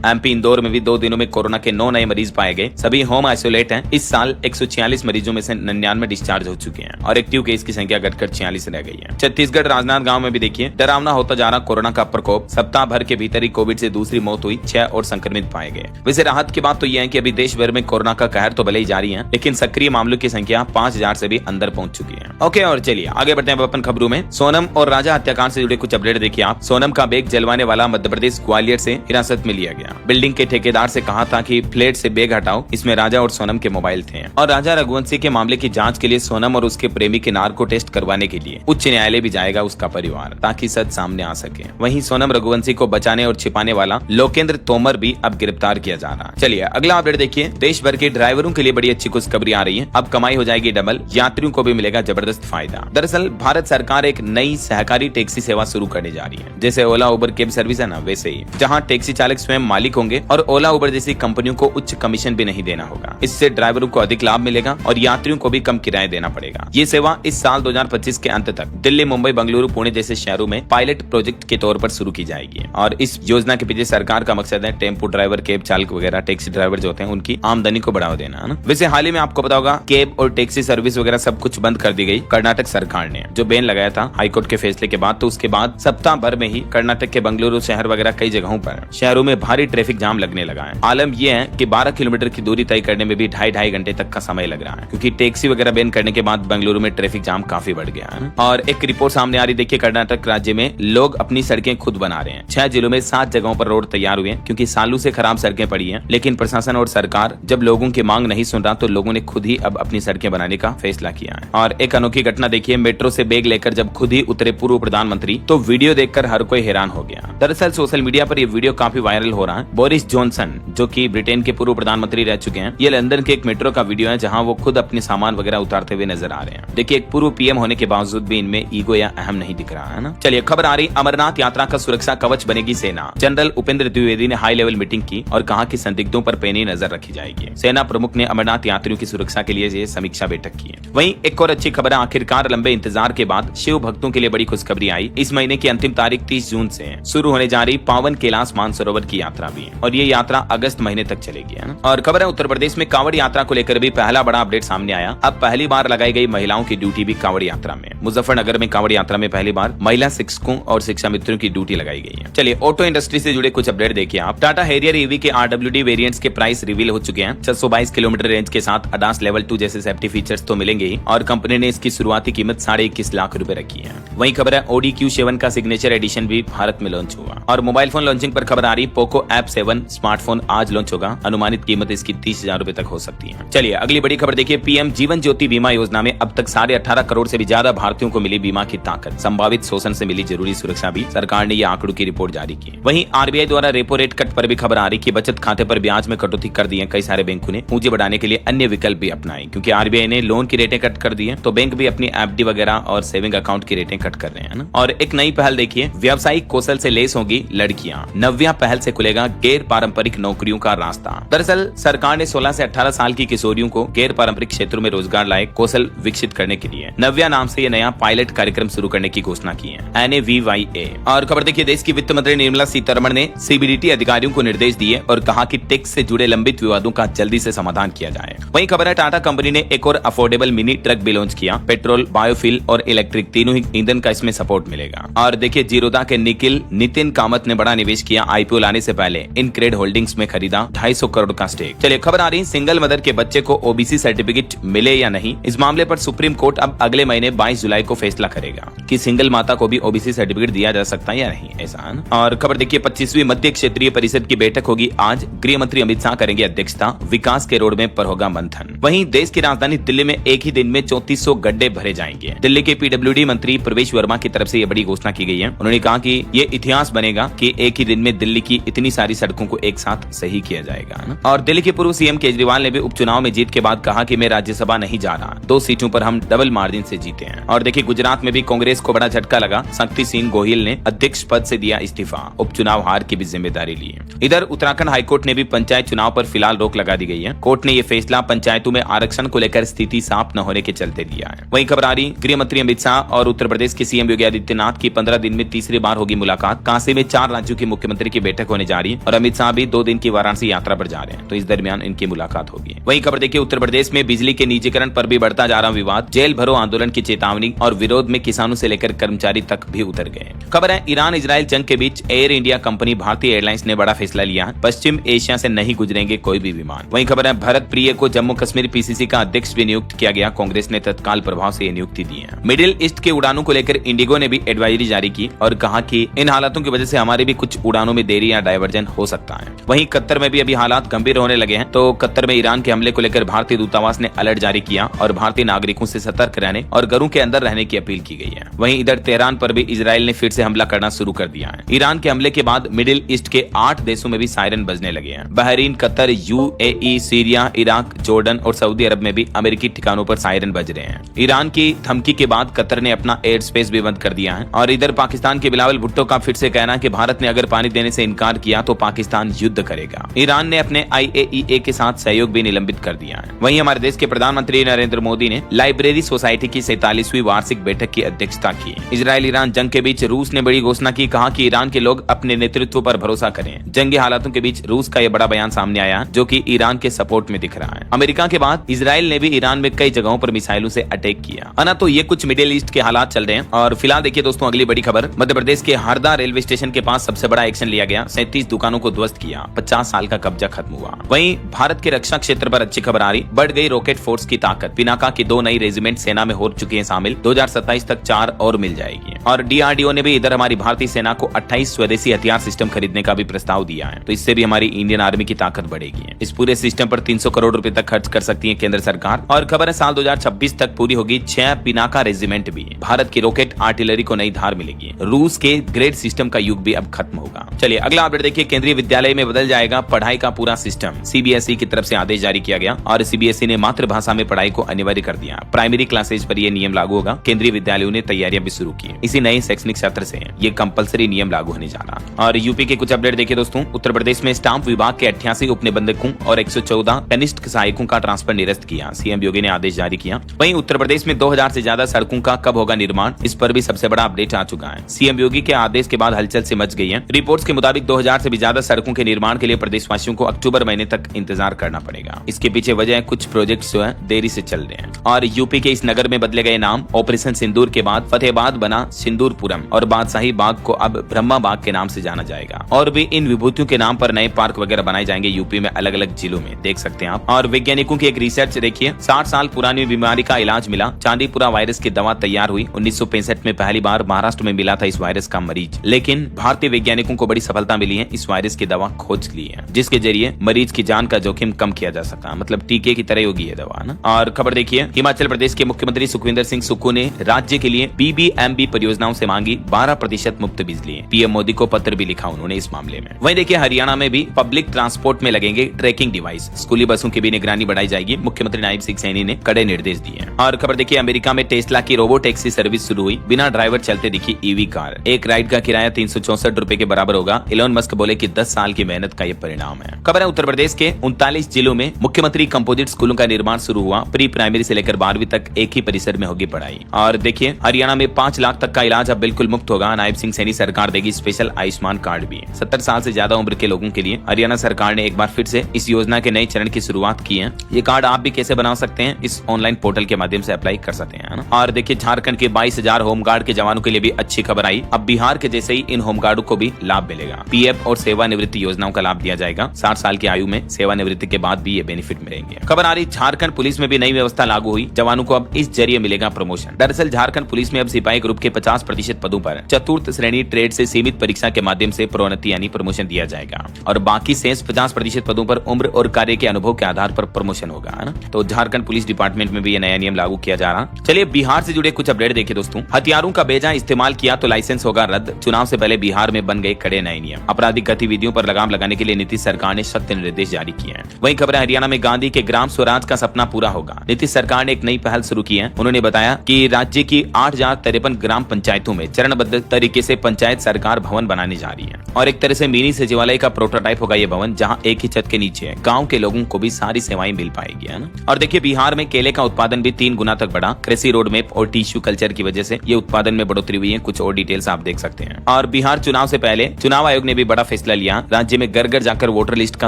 एमपी इंदौर में भी 2 दिनों में कोरोना के 9 नए मरीज पाए गए। सभी होम आइसोलेट हैं। इस साल 146 मरीजों में से 99 डिस्चार्ज हो चुके हैं और एक्टिव केस की संख्या घटकर 46 रह गई है। छत्तीसगढ़ राजनांदगांव में भी देखिए डरावना होता जा रहा कोरोना का प्रकोप। सप्ताह भर के भीतर ही कोविड से दूसरी मौत हुई, 6 और संक्रमित पाए गए। वैसे राहत की बात तो यह है कि अभी देश भर में कोरोना का कहर तो भले ही जारी है, लेकिन सक्रिय मामलों की संख्या 5000 से भी अंदर पहुंच चुकी है। ओके, और चलिए आगे बढ़ते हैं अपन खबरों में। सोनम और राजा हत्याकांड से जुड़े कुछ अपडेट देखिए आप। सोनम का बैग जलवाने वाला मध्य प्रदेश ग्वालियर से हिरासत में लिया गया। बिल्डिंग के ठेकेदार से कहा था कि फ्लैट से बैग हटाओ, इसमें राजा और सोनम के मोबाइल थे। और राजा रघुवंशी के मामले की जांच के लिए सोनम और उसके प्रेमी के नार्को टेस्ट करवाने के लिए उच्च न्यायालय भी जाएगा उसका परिवार, ताकि सच सामने आ सके। वहीं सोनम रघुवंशी को बचाने और छिपाने वाला लोकेंद्र तोमर भी अब गिरफ्तार किया जा रहा है। चलिए अगला अपडेट देखिए। देश भर के ड्राइवरों के लिए बड़ी अच्छी खुशखबरी आ रही है। अब कमाई हो जाएगी डबल, यात्रियों को भी मिलेगा जबरदस्त फायदा। दरअसल भारत सरकार एक नई सहकारी टैक्सी सेवा शुरू करने जा रही है। जैसे ओला उबर कैब सर्विस है ना, वैसे ही, जहां टैक्सी चालक स्वयं मालिक होंगे और ओला उबर जैसी कंपनियों को उच्च कमीशन भी नहीं देना होगा। इससे ड्राइवरों को अधिक लाभ मिलेगा और यात्रियों को भी कम किराया देना पड़ेगा। ये सेवा इस साल 2025 के अंत तक दिल्ली, मुंबई, बेंगलुरु, पुणे जैसे शहरों में पायलट प्रोजेक्ट के तौर पर शुरू की जाएगी। और इस योजना के पीछे सरकार का मकसद है टेम्पो ड्राइवर, कैब चालक वगैरह, टैक्सी ड्राइवर जो होते हैं उनकी आमदनी को बढ़ावा देना है ना। वैसे हाल ही में आपको पता होगा कैब और टैक्सी सर्विस वगैरह सब कुछ बंद कर दी गई कर्नाटक सरकार ने, जो बैन लगाया था हाईकोर्ट के फैसले के बाद। तो उसके बाद सप्ताह भर में ही कर्नाटक के बेंगलुरु शहर वगैरह कई जगहों पर शहरों में भारी ट्रैफिक जाम लगने लगा है। आलम यह है कि 12 किलोमीटर की दूरी तय करने में भी 2.5 घंटे तक का समय लग रहा है, क्योंकि टैक्सी वगैरह बैन करने के बाद बेंगलुरु में ट्रैफिक जाम काफी बढ़ गया है। और एक रिपोर्ट सामने आ रही, देखिए कर्नाटक राज्य में लोग अपनी सड़कें खुद बना रहे हैं। 6 जिलों में 7 जगहों पर रोड तैयार हुए हैं, क्योंकि सालों से खराब सड़कें पड़ी हैं। लेकिन प्रशासन और सरकार जब लोगों की मांग नहीं सुन रहा, तो लोगों ने खुद ही अब अपनी सड़कें बनाने का फैसला किया है। और एक अनोखी घटना देखिए, मेट्रो से बैग लेकर जब खुद ही उतरे पूर्व प्रधानमंत्री, तो वीडियो देखकर हर कोई हैरान हो गया। दरअसल सोशल मीडिया पर यह वीडियो काफी वायरल हो रहा है। बोरिस जॉनसन, जो कि ब्रिटेन के पूर्व प्रधानमंत्री रह चुके हैं, ये लंदन के एक मेट्रो का वीडियो है, जहां वो खुद अपने सामान वगैरह उतारते हुए नजर आ रहे हैं। देखिए, एक पूर्व पीएम होने के बावजूद भी इनमें ईगो या अहम नहीं दिख रहा है ना। चलिए खबर आ रही, अमरनाथ यात्रा का सुरक्षा कवच बनेगी सेना। जनरल उपेंद्र द्विवेदी ने हाई लेवल मीटिंग की और कहा कि संदिग्धों पर पैनी नजर रखी जाएगी। सेना प्रमुख ने अमरनाथ यात्रियों की सुरक्षा के लिए समीक्षा बैठक की है। वहीं एक और अच्छी खबर है, आखिरकार लंबे इंतजार के बाद शिव भक्तों के लिए बड़ी खुशखबरी आई। इस महीने की अंतिम तारीख 30 जून से शुरू होने जा रही पावन कैलाश मानसरोवर की यात्रा भी है, और ये यात्रा अगस्त महीने तक चलेगी, है ना। और खबर है, उत्तर प्रदेश में कांवड़ यात्रा को लेकर भी पहला बड़ा अपडेट सामने आया। अब पहली बार लगाई गई महिलाओं की ड्यूटी भी कांवड़ यात्रा में। मुजफ्फरनगर में कांवड़ यात्रा में पहली बार महिला शिक्षकों और शिक्षा मित्रों की ड्यूटी लगाई गई है। चलिए ऑटो इंडस्ट्री से जुड़े कुछ अपडेट देखिए आप। टाटा हैरियर ईवी के RWD वेरिएंट्स के प्राइस रिवील हो चुके हैं। 622 किलोमीटर रेंज के साथ ADAS लेवल 2 जैसे सेफ्टी फीचर्स तो मिलेंगे ही, और कंपनी ने इसकी शुरुआती कीमत 21.5 लाख रुपए रखी है। वहीं खबर है, Audi Q7 का सिग्नेचर एडिशन भी भारत में लॉन्च हुआ। और मोबाइल फोन लॉन्चिंग पर खबर आ रही, पोको F7 स्मार्टफोन आज लॉन्च होगा। अनुमानित कीमत इसकी 30,000 रुपए तक हो सकती है। चलिए अगली बड़ी खबर देखिए, पीएम जीवन ज्योति बीमा योजना में अब तक 18.5 करोड़ से भी ज्यादा भारतीयों को मिली बीमा की ताकत। संभावित शोषण से मिली जरूरी सुरक्षा भी सरकार ने यह आंकड़ों की रिपोर्ट जारी की। वहीं आरबीआई द्वारा रेपो रेट कट पर भी खबर आ रही कि बचत खाते पर ब्याज में कटौती कर दी है। कई सारे बैंकों ने पूंजी बढ़ाने के लिए अन्य विकल्प भी अपनाए, क्योंकि आरबीआई ने लोन की रेटें कट कर दी है, तो बैंक भी अपनी एफडी वगैरह और सेविंग अकाउंट की रेटें कट कर रहे हैं ना। और एक नई पहल देखिए, व्यावसायिक कौशल से लेस होगी लड़कियां। नव्या पहल से खुलेगा गैर पारंपरिक नौकरियों का रास्ता। दरअसल सरकार ने 16 से 18 साल की किशोरियों को गैर पारंपरिक क्षेत्रों में रोजगार लायक कौशल विकसित करने के लिए नव्या नाम से यह नया पायलट कार्यक्रम शुरू करने की घोषणा की है, NAVYA। और खबर देखिए, देश की वित्त मंत्री निर्मला सीतारमण ने CBDT अधिकारियों को निर्देश दिए और कहा कि टैक्स से जुड़े लंबित विवादों का जल्दी से समाधान किया जाए। वहीं खबर है, टाटा कंपनी ने एक और अफोर्डेबल मिनी ट्रक भी लॉन्च किया। पेट्रोल, बायोफ्यूल और इलेक्ट्रिक तीनों ही ईंधन का इसमें सपोर्ट मिलेगा। और देखिए, जीरोधा के निखिल नितिन कामत ने बड़ा निवेश किया। IPO लाने से पहले इनक्रेड होल्डिंग्स में खरीदा 250 करोड़ का स्टेक। चलिए खबर आ रही, सिंगल मदर के बच्चे को OBC सर्टिफिकेट मिले या नहीं, इस मामले पर सुप्रीम कोर्ट अब अगले महीने 22 जुलाई को फैसला करेगा कि सिंगल माता को भी OBC सर्टिफिकेट दिया जा सकता है या नहीं, ऐसा है। और खबर देखिए, 25वीं मध्य क्षेत्रीय परिषद की बैठक होगी आज। गृह मंत्री अमित शाह करेंगे अध्यक्षता। विकास के रोड मैप पर होगा मंथन। वहीं देश की राजधानी दिल्ली में एक ही दिन में 3400 गड्ढे भरे जाएंगे। दिल्ली के PWD मंत्री प्रवेश वर्मा की तरफ से यह बड़ी घोषणा की गई है। उन्होंने कहा कि ये इतिहास बनेगा कि एक ही दिन में दिल्ली की इतनी सारी सड़कों को एक साथ सही किया जाएगा। और दिल्ली के पूर्व CM केजरीवाल ने भी उपचुनाव में जीत के बाद कहा कि मैं राज्यसभा नहीं जा रहा, 2 सीटों पर हम डबल मार्जिन से जीते हैं। और देखिए गुजरात में भी कांग्रेस को बड़ा झटका लगा। शक्ति सिंह गोहिल ने अध्यक्ष पद से दिया इस्तीफा, उपचुनाव हार की भी जिम्मेदारी ली है। इधर उत्तराखंड हाईकोर्ट ने भी पंचायत चुनाव पर फिलहाल रोक लगा दी गई है। कोर्ट ने यह फैसला पंचायतों में आरक्षण को लेकर स्थिति साफ न होने के चलते दिया है। वहीं खबर आ रही गृह मंत्री अमित शाह और उत्तर प्रदेश के सीएम योगी आदित्यनाथ की 15 दिन में तीसरी बार होगी मुलाकात। काशी में 4 राज्यों के मुख्यमंत्री की बैठक होने जा रही है और अमित शाह भी 2 दिन की वाराणसी यात्रा पर जा रहे हैं, तो इस दरमियान इनकी मुलाकात होगी। वहीं खबर देखिए उत्तर प्रदेश में बिजली के निजीकरण पर भी बढ़ता जा रहा विवाद, जेल भरो आंदोलन की चेतावनी और विरोध में किसानों से लेकर कर्मचारी तक भी उतर गए। खबर है ईरान इजराइल जंग के बीच एयर इंडिया कंपनी भारतीय एयरलाइंस ने बड़ा फैसला लिया है। पश्चिम एशिया से नहीं गुजरेंगे कोई भी विमान। वहीं खबर है भरत प्रिय को जम्मू कश्मीर पीसीसी का अध्यक्ष भी नियुक्त किया गया। कांग्रेस ने तत्काल प्रभाव से नियुक्ति दी है। मिडिल ईस्ट के उड़ानों को लेकर इंडिगो ने भी एडवाइजरी जारी की और कहा कि इन हालातों की वजह से हमारे भी कुछ उड़ानों में देरी या डायवर्जन हो सकता है। वहीं कतर में भी अभी हालात गंभीर होने लगे हैं, तो कतर में ईरान के हमले को लेकर भारतीय दूतावास ने अलर्ट जारी किया और भारतीय नागरिकों से सतर्क रहने और घरों के अंदर रहने की अपील की गई है। वहीं इधर तेहरान पर भी इजराइल ने फिर से हमला करना शुरू कर दिया है। ईरान के हमले के बाद मिडिल ईस्ट के 8 देशों में भी सायरन बजने लगे हैं। Bahrain, Qatar, UAE, Syria, Iraq, Jordan और सऊदी अरब में भी अमेरिकी ठिकानों पर सायरन बज रहे हैं। ईरान की धमकी के बाद कतर ने अपना एयर स्पेस भी बंद कर दिया है। और इधर पाकिस्तान के बिलावल भुट्टो का फिर से कहना है कि भारत ने अगर पानी देने से इनकार किया तो पाकिस्तान युद्ध करेगा। ईरान ने अपने IAEA के साथ सहयोग भी निलंबित कर दिया है। वहीं हमारे देश के प्रधानमंत्री नरेंद्र मोदी ने लाइब्रेरी सोसाइटी की 47वीं वार्षिक बैठक की अध्यक्षता की। इजराइल ईरान जंग के बीच रूस ने बड़ी घोषणा की, कहा कि ईरान के लोग अपने नेतृत्व पर भरोसा करें। जंगी हालातों के बीच रूस का यह बड़ा बयान सामने आया जो कि ईरान के सपोर्ट में दिख रहा है। अमेरिका के बाद इजराइल ने भी ईरान में कई जगहों पर मिसाइलों से अटैक किया है ना। तो ये कुछ मिडिल ईस्ट के हालात चल रहे हैं। और फिलहाल देखिए दोस्तों अगली बड़ी खबर, मध्य प्रदेश के हरदा रेलवे स्टेशन के पास सबसे बड़ा एक्शन लिया गया। 37 दुकानों को ध्वस्त किया, 50 साल का कब्जा खत्म हुआ। वहीं भारत के रक्षा क्षेत्र पर अच्छी खबर आ रही, बढ़ गई रॉकेट फोर्स की ताकत। पिनाका की 2 नई रेजिमेंट सेना में हो चुकी है शामिल। 2027 तक 4 और मिल जाएगी। और DRDO ने भी इधर हमारी भारतीय सेना को 28 स्वदेशी हथियार सिस्टम खरीदने का भी प्रस्ताव दिया है, तो इससे भी हमारी इंडियन आर्मी की ताकत बढ़ेगी। इस पूरे सिस्टम पर 300 करोड़ रुपए तक खर्च कर सकती है केंद्र सरकार। और खबर है साल 2026 तक पूरी होगी 6 पिनाका रेजिमेंट भी। भारत की रॉकेट आर्टिलरी को नई धार मिलेगी। रूस के ग्रेड सिस्टम का युग भी अब खत्म होगा। चलिए अगला अपडेट देखिए, केंद्रीय विद्यालय में बदल जाएगा पढ़ाई का पूरा सिस्टम। CBSE की तरफ से आदेश जारी किया गया और CBSE ने मातृभाषा में पढ़ाई को अनिवार्य कर दिया। प्राइमरी क्लासेज पर यह नियम लागू होगा। केंद्रीय विद्यालयों ने तैयारियां भी शुरू की। इसी नए शैक्षणिक सत्र से ये कंपलसरी नियम लागू होने जा रहा। और यूपी के कुछ अपडेट देखिए दोस्तों, उत्तर प्रदेश में स्टाम्प विभाग के 88 उप निबंधकों और 114 कनिष्ठ सहायकों का ट्रांसफर निरस्त किया। CM योगी ने आदेश जारी किया। वहीं उत्तर प्रदेश में 2000 से ज्यादा सड़कों का कब होगा निर्माण, इस पर भी सबसे बड़ा अपडेट आ चुका है। CM योगी के आदेश के बाद हलचल से मच गई है। रिपोर्ट्स के मुताबिक 2000 से भी ज्यादा सड़कों के निर्माण के लिए प्रदेशवासियों को अक्टूबर महीने तक इंतजार करना पड़ेगा। इसके पीछे वजह है कुछ प्रोजेक्ट जो है देरी से चल रहे हैं। और यूपी के इस नगर में बदले गए नाम। ऑपरेशन सिंदूर के बाद फतेहाबाद बना सिंदूरपुरम और बादशाही बाग को अब ब्रह्मा बाग के नाम से जाना जाएगा। और भी इन विभूतियों के नाम पर नए पार्क वगैरह बनाए जाएंगे यूपी में अलग अलग जिलों में, देख सकते हैं आप। और वैज्ञानिकों की एक रिसर्च देखिए, 60 साल पुरानी बीमारी का इलाज मिला। चांदीपुरा वायरस की दवा तैयार हुई। 1965 में पहली बार महाराष्ट्र में मिला था इस वायरस का मरीज, लेकिन भारतीय वैज्ञानिकों को बड़ी सफलता मिली है। इस वायरस की दवा खोज ली है जिसके जरिए मरीज की जान का जोखिम कम किया जा सका। मतलब टीके की तरह होगी ये दवा ना। और खबर देखिए, हिमाचल प्रदेश के मुख्यमंत्री सुखविंदर सिंह सुक्खू ने राज्य के लिए BBMB परियोजनाओं से मांगी 12% मुफ्त बिजली। PM मोदी को पत्र भी लिखा उन्होंने इस मामले में। वहीं देखिए हरियाणा में भी पब्लिक ट्रांसपोर्ट में लगेंगे ट्रैकिंग डिवाइस। स्कूली बसों की भी निगरानी बढ़ाई जाएगी। मुख्यमंत्री नायब सिंह सैनी ने कड़े निर्देश दिए। और खबर देखिए, अमेरिका में टेस्ला की रोबो टैक्सी सर्विस शुरू हुई। बिना ड्राइवर चलते दिखी EV कार। एक राइड का किराया 364 रुपए के बराबर होगा। इलोन मस्क बोले कि 10 साल की मेहनत का ये परिणाम है। खबर है उत्तर प्रदेश के 39 जिलों में मुख्यमंत्री कंपोजिट स्कूलों का निर्माण शुरू हुआ। प्री प्राइमरी से लेकर 12वीं तक एक ही परिसर में होगी पढ़ाई। और देखिए हरियाणा में 5 लाख तक का इलाज अब बिल्कुल मुफ्त होगा। नायब सिंह सैनी सरकार देगी स्पेशल आयुष्मान कार्ड भी। 70 साल से ज्यादा उम्र के लोगों के लिए हरियाणा सरकार ने एक बार फिर से इस योजना के नए चरण की शुरुआत की है। ये कार्ड आप भी कैसे बना सकते हैं, इस ऑनलाइन पोर्टल के माध्यम से अप्लाई कर सकते हैं। और देखिए झारखंड के 22,000 होमगार्ड के जवानों के लिए भी अच्छी खबर आई। अब बिहार के जैसे ही इन होमगार्डों को भी लाभ मिलेगा। PF और सेवानिवृत्ति योजनाओं का लाभ दिया जाएगा। 60 साल की आयु में सेवानिवृत्ति के बाद भी ये बेनिफिट मिलेंगे। खबर आ रही झारखंड पुलिस में भी नई व्यवस्था लागू हुई। जवानों को अब इस जरिए मिलेगा प्रमोशन। दरअसल झारखंड पुलिस में अब सिपाही ग्रुप के 50% पदों पर चतुर्थ श्रेणी ट्रेड से सीमित परीक्षा के माध्यम से प्रोन्नति यानी प्रमोशन दिया जाएगा। और बाकी शेष 50% पदों पर उम्र और कार्य के अनुभव के आधार पर प्रमोशन होगा, है ना। तो झारखंड पुलिस डिपार्टमेंट में भी ये नया नियम लागू किया जा रहा। चलिए बिहार से जुड़े कुछ अपडेट देखिए दोस्तों। हथियारों का बेजा इस्तेमाल किया तो लाइसेंस होगा रद्द। चुनाव से पहले बिहार में बन गए कड़े नए नियम। आपराधिक गतिविधियों पर लगाम लगाने के लिए नीतीश सरकार ने सख्त निर्देश जारी किए हैं। वहीं खबर है हरियाणा में गांधी के ग्राम स्वराज का सपना पूरा होगा। नीतीश सरकार ने एक नई पहल शुरू की है। उन्होंने बताया कि राज्य की 8,053 ग्राम पंचायतों में चरणबद्ध तरीके से पंचायत सरकार भवन बनाने जा रही है और एक तरह से मिनी सचिवालय का प्रोटोटाइप होगा ये भवन, जहां एक ही छत के नीचे गांव के लोगों को भी सारी सेवाएं मिल पाएगी, है ना। और देखिए बिहार में केले का उत्पादन भी 3 गुना तक बढ़ा। कृषि रोड मैप और टिश्यू कल्चर की वजह से ये उत्पादन में बढ़ोतरी हुई है। कुछ और डिटेल्स आप देख सकते हैं। और बिहार चुनाव से पहले चुनाव आयोग ने भी बड़ा फैसला लिया, राज्य में घर घर जाकर वोटर लिस्ट का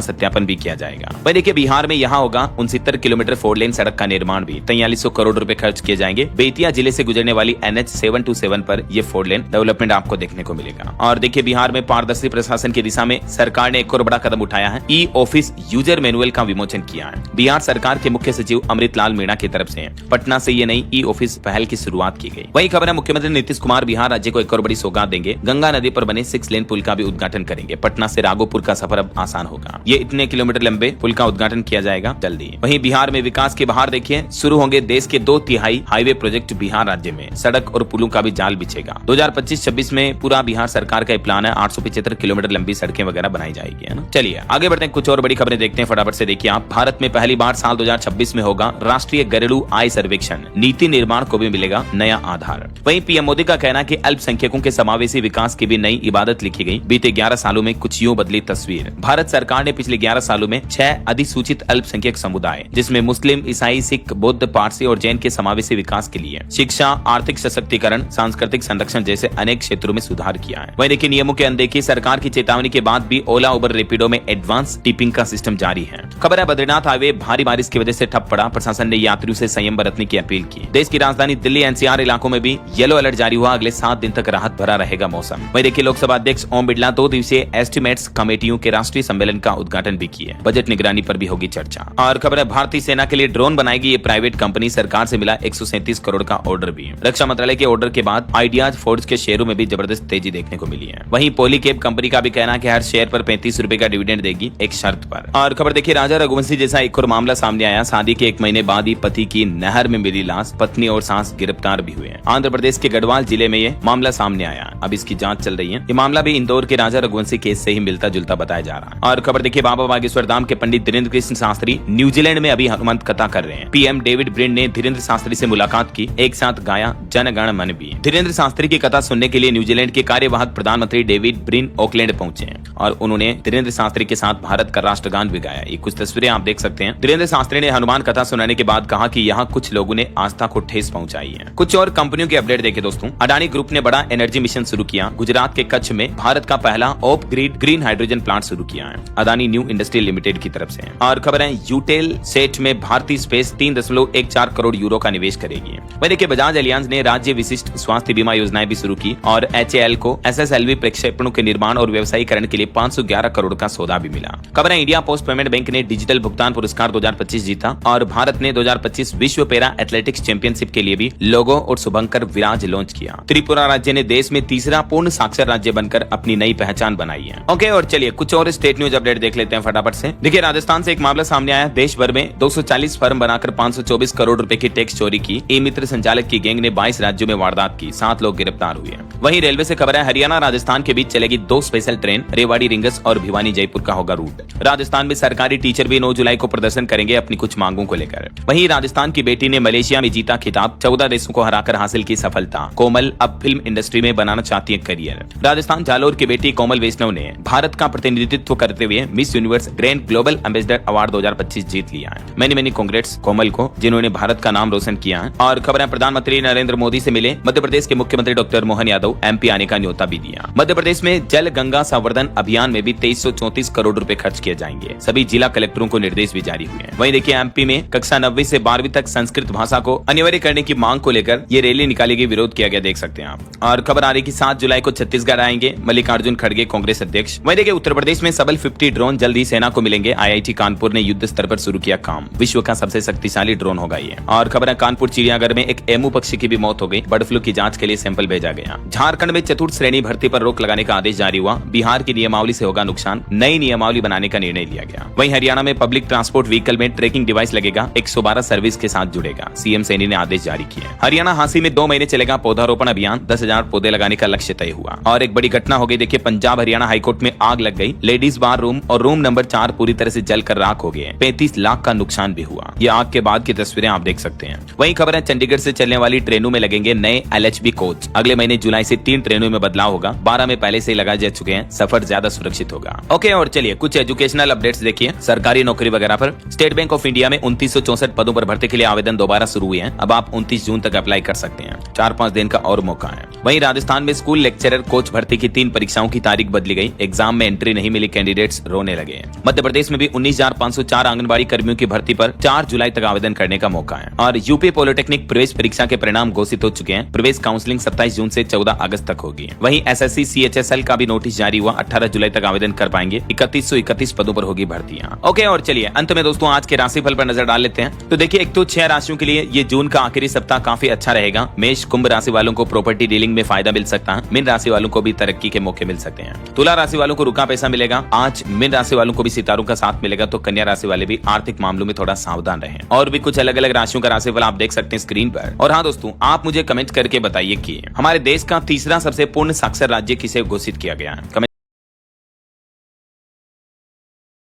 सत्यापन भी किया जाएगा। वही देखिए बिहार में यहाँ होगा 69 किलोमीटर 4 लेन सड़क का निर्माण भी, 4300 करोड़ रुपए खर्च किए जाएंगे। बेतिया जिले से गुजरने वाली NH 727 पर ये 4 लेन डेवलपमेंट आपको देखने को मिलेगा। और देखिए बिहार में पारदर्शी प्रशासन की दिशा में सरकार ने एक और बड़ा कदम उठाया है, ई ऑफिस यूजर मैनुअल का विमोचन किया है। बिहार सरकार के मुख्य सचिव अमृत लाल मीणा की तरफ से पटना से ये नई ई ऑफिस पहल की शुरुआत की गई। वही खबर है मुख्यमंत्री नीतीश कुमार बिहार राज्य को एक और बड़ी सौगात देंगे, गंगा नदी पर बने 6 लेन पुल का भी उद्घाटन करेंगे। पटना से राघोपुर का सफर अब आसान होगा। ये इतने किलोमीटर लंबे पुल का उद्घाटन किया जाएगा जल्दी। वहीं बिहार में विकास के बाहर देखिए शुरू होंगे देश के 2/3 हाईवे प्रोजेक्ट। बिहार राज्य में सड़क और पुलों का भी जाल बिछेगा। 2025-26 में पूरा बिहार सरकार का प्लान है, 875 किलोमीटर लंबी सड़कें वगैरह बनाई जाएगी, है ना। चलिए आगे बढ़ते हैं, कुछ और बड़ी खबरें देखते हैं फटाफट से। देखिए आप, भारत में पहली बार साल 2026 में होगा राष्ट्रीय घरेलू आय सर्वेक्षण, नीति निर्माण को भी मिलेगा नया आधार। वहीं पीएम मोदी का कहना कि अल्पसंख्यकों के समावेशी विकास की भी नई इबादत लिखी गई। बीते 11 सालों में कुछ यूं बदली तस्वीर। भारत सरकार ने पिछले 11 सालों में 6 अधिसूचित अल्पसंख्यक समुदाय, जिसमें मुस्लिम, ईसाई, सिख, बौद्ध, पारसी और जैन के समावेशी विकास के लिए शिक्षा, आर्थिक सशक्तिकरण, सांस्कृतिक संरक्षण जैसे अनेक क्षेत्रों में सुधार किया है। वहीं देखिए नियमों की अनदेखी, सरकार की चेतावनी के बाद भी ओला, उबर, रेपिडो में एडवांस टिपिंग का सिस्टम जारी है। खबर है बद्रीनाथ हाईवे भारी बारिश की वजह से ठप पड़ा, प्रशासन ने यात्रियों से संयम बरतने की अपील की। देश की राजधानी दिल्ली NCR इलाकों में भी येलो अलर्ट जारी हुआ, अगले 7 दिन तक राहत भरा रहेगा मौसम। वहीं देखिए लोकसभा अध्यक्ष ओम बिरला 2 दिवसीय एस्टिमेट्स कमेटियों के राष्ट्रीय सम्मेलन का उद्घाटन भी किए। बजट निगरानी पर भी होगी चर्चा। और खबर है भारतीय सेना के लिए ड्रोन बनाएगी ये प्राइवेट कंपनी, सरकार से मिला 137 करोड़ का ऑर्डर भी। रक्षा मंत्रालय के ऑर्डर के बाद आइडियाज फोर्स के शेयरों में भी जबरदस्त तेजी देखने को मिली है। वहीं पॉलीकैब कंपनी का भी कहना है कि हर शेयर पर 35 रुपए का डिविडेंड देगी, एक शर्त पर। और खबर देखिए राजा रघुवंशी जैसा एक और मामला सामने आया। शादी के 1 महीने बाद ही पति की नहर में मिली लाश, पत्नी और सास गिरफ्तार भी हुए। आंध्र प्रदेश के गढ़वाल जिले में ये मामला सामने आया, अब इसकी जांच चल रही है। ये मामला भी इंदौर के राजा रघुवंशी केस से ही मिलता जुलता बताया जा रहा है। और खबर देखिए बाबा बागेश्वर धाम के पंडित धीरेन्द्र कृष्ण शास्त्री न्यूजीलैंड में अभी हनुमान कथा कर रहे हैं। पीएम डेविड ब्रिन ने धीरेन्द्र शास्त्री से मुलाकात की, एक साथ गाया जन गण मन भी। धीरेन्द्र शास्त्री की कथा सुनने के लिए न्यूजीलैंड के कार्यवाहक प्रधानमंत्री डेविड ब्रिन ऑकलैंड पहुंचे और उन्होंने धीरेन्द्र शास्त्री के साथ भारत का राष्ट्रगान भी गाया। ये कुछ तस्वीरें आप देख सकते हैं। धीरेन्द्र शास्त्री ने हनुमान कथा सुनाने के बाद कहा कि यहाँ कुछ लोगों ने आस्था को ठेस पहुंचाई है। कुछ और कंपनियों के अपडेट देखे दोस्तों। अडानी ग्रुप ने बड़ा एनर्जी मिशन शुरू किया। गुजरात के कच्छ में भारत का पहला of grid green hydrogen plant शुरू किया है, अडानी न्यू इंडस्ट्री लिमिटेड की तरफ से। और खबर है यूटेल सेट में भारतीय स्पेस 3.14 करोड़ यूरो का निवेश करेगी। वही देखिए बजाज एलियांस ने राज्य विशिष्ट स्वास्थ्य बीमा योजनाएं भी शुरू की और HAL को SSLV प्रक्षेपणों के निर्माण और व्यवसायीकरण के लिए 511 करोड़ का सौदा भी मिला। खबर है इंडिया पोस्ट पेमेंट बैंक ने डिजिटल भुगतान पुरस्कार 2025 जीता और भारत ने 2025 विश्व पैरा एथलेटिक्स चैंपियनशिप के लिए भी लोगो और शुभंकर विराज लॉन्च किया। त्रिपुरा राज्य ने देश में तीसरा पूर्ण साक्षर राज्य बनकर अपनी नई पहचान बनाई है। ओके, और चलिए कुछ और स्टेट न्यूज अपडेट देख लेते हैं फटाफट से। देखिए राजस्थान से एक मामला सामने आया। देश भर में 240 फर्म बनाकर 524 करोड़ रुपए की टैक्स चोरी की ई मित्र संचालक की गैंग ने 22 राज्यों में वारदात की, 7 लोग गिरफ्तार हुए। वहीं रेलवे से खबर है हरियाणा राजस्थान के बीच चलेगी 2 स्पेशल ट्रेन, रेवाड़ी रिंगस और भिवानी जयपुर का होगा रूट। राजस्थान में सरकारी टीचर भी 9 जुलाई को प्रदर्शन करेंगे अपनी कुछ मांगों को लेकर। वहीं राजस्थान की बेटी ने मलेशिया में जीता खिताब, 14 देशों को हराकर हासिल की सफलता। कोमल अब फिल्म इंडस्ट्री में बनाना चाहती है करियर। राजस्थान जालोर की बेटी कोमल वैष्णव ने भारत का प्रतिनिधित्व करते हुए miss universe grand global ambassador award 2025 जीत लिया है। मैनी कांग्रेट्स कोमल को, जिन्होंने भारत का नाम रोशन किया है। और खबर है प्रधानमंत्री नरेंद्र मोदी से मिले मध्य प्रदेश के मुख्यमंत्री डॉक्टर मोहन यादव, MP आने का न्योता भी दिया। मध्य प्रदेश में जल गंगा संवर्धन अभियान में भी 2334 करोड़ रुपए खर्च किए जाएंगे। सभी जिला कलेक्टरों को निर्देश भी जारी हुए हैं। वहीं देखिए MP में कक्षा 9वीं से 12वीं तक संस्कृत भाषा को अनिवार्य करने की मांग को लेकर ये रैली निकाली गई, विरोध किया गया, देख सकते हैं आप। और खबर आ रही कि 7 जुलाई को छत्तीसगढ़ आएंगे मल्लिकार्जुन खड़गे, कांग्रेस अध्यक्ष। वहीं देखिए उत्तर प्रदेश में सबल 50 ड्रोन जल्द ही सेना को मिलेंगे। IIT कानपुर ने युद्ध स्तर पर शुरू किया काम, विश्व का सबसे शक्तिशाली ड्रोन होगा ये। और खबर है कानपुर चिड़ियाघर में एक एमू पक्षी की भी मौत हो गई, बर्ड फ्लू की जांच के लिए सैंपल भेजा गया। झारखंड में चतुर्थ श्रेणी भर्ती पर रोक लगाने का आदेश जारी हुआ, बिहार की नियमावली से होगा नुकसान, नई नियमावली बनाने का निर्णय लिया गया। वहीं हरियाणा में पब्लिक ट्रांसपोर्ट व्हीकल में ट्रैकिंग डिवाइस लगेगा, 112 सर्विस के साथ जुड़ेगा, CM सैनी ने आदेश जारी किया। हरियाणा हांसी में 2 महीने चलेगा पौधारोपण अभियान, 10,000 पौधे लगाने का लक्ष्य तय हुआ। और एक बड़ी घटना हो गई, देखिए पंजाब हरियाणा हाईकोर्ट में आग लग गई, लेडीज बार रूम और रूम नंबर 4 पूरी तरह से जलकर राख हो गए, 35 लाख का नुकसान भी हुआ। ये आग के बाद की तस्वीरें आप देख सकते हैं। वहीं खबर है चंडीगढ़ चंडीगढ़ से चलने वाली ट्रेनों में लगेंगे नए LHB कोच। अगले महीने जुलाई से 3 ट्रेनों में बदलाव होगा, 12 में पहले से ही लगाए जा चुके हैं। सफर ज्यादा सुरक्षित होगा। ओके, और चलिए कुछ एजुकेशनल अपडेट्स देखिए सरकारी नौकरी वगैरह पर। स्टेट बैंक ऑफ इंडिया में 2964 पदों पर भर्ती के लिए आवेदन दोबारा शुरू हुए हैं। अब आप 29 जून तक अप्लाई कर सकते हैं। 4-5 दिन का और मौका है। वहीं राजस्थान में स्कूल लेक्चरर कोच भर्ती की 3 परीक्षाओं की तारीख बदली गई। एग्जाम में एंट्री नहीं मिली, कैंडिडेट्स रोने लगे। मध्य प्रदेश में भी 19,504 आंगनबाड़ी कर्मियों की भर्ती पर 4 जुलाई तक आवेदन करने का मौका है। और यूपी पॉलिटेक्निक प्रवेश परीक्षा के परिणाम घोषित हो चुके हैं। प्रवेश काउंसलिंग 27 जून से 14 अगस्त तक होगी। वहीं SSC CHSL का भी नोटिस जारी हुआ, 18 जुलाई तक आवेदन कर पाएंगे। 3131 पदों पर होगी भर्तियां। ओके, और चलिए अंत में दोस्तों आज के राशिफल पर नजर डाल लेते हैं। तो देखिए, एक तो 6 राशियों के लिए ये जून का आखिरी सप्ताह काफी अच्छा रहेगा। मेष कुंभ राशि वालों को प्रॉपर्टी डीलिंग में फायदा मिल सकता है। मीन राशि वालों को भी तरक्की के मौके मिल सकते हैं। तुला राशि वालों को रुका पैसा मिलेगा। आज मीन राशि वालों को भी सितारों का साथ मिलेगा। तो कन्या राशि वाले भी आर्थिक मामलों में थोड़ा सावधान रहें। और भी कुछ अलग अलग राशियों का राशिफल आप देख सकते हैं स्क्रीन पर। और हाँ दोस्तों, आप मुझे कमेंट करके बताइए कि हमारे देश का तीसरा सबसे पूर्ण साक्षर राज्य किसे घोषित किया गया है।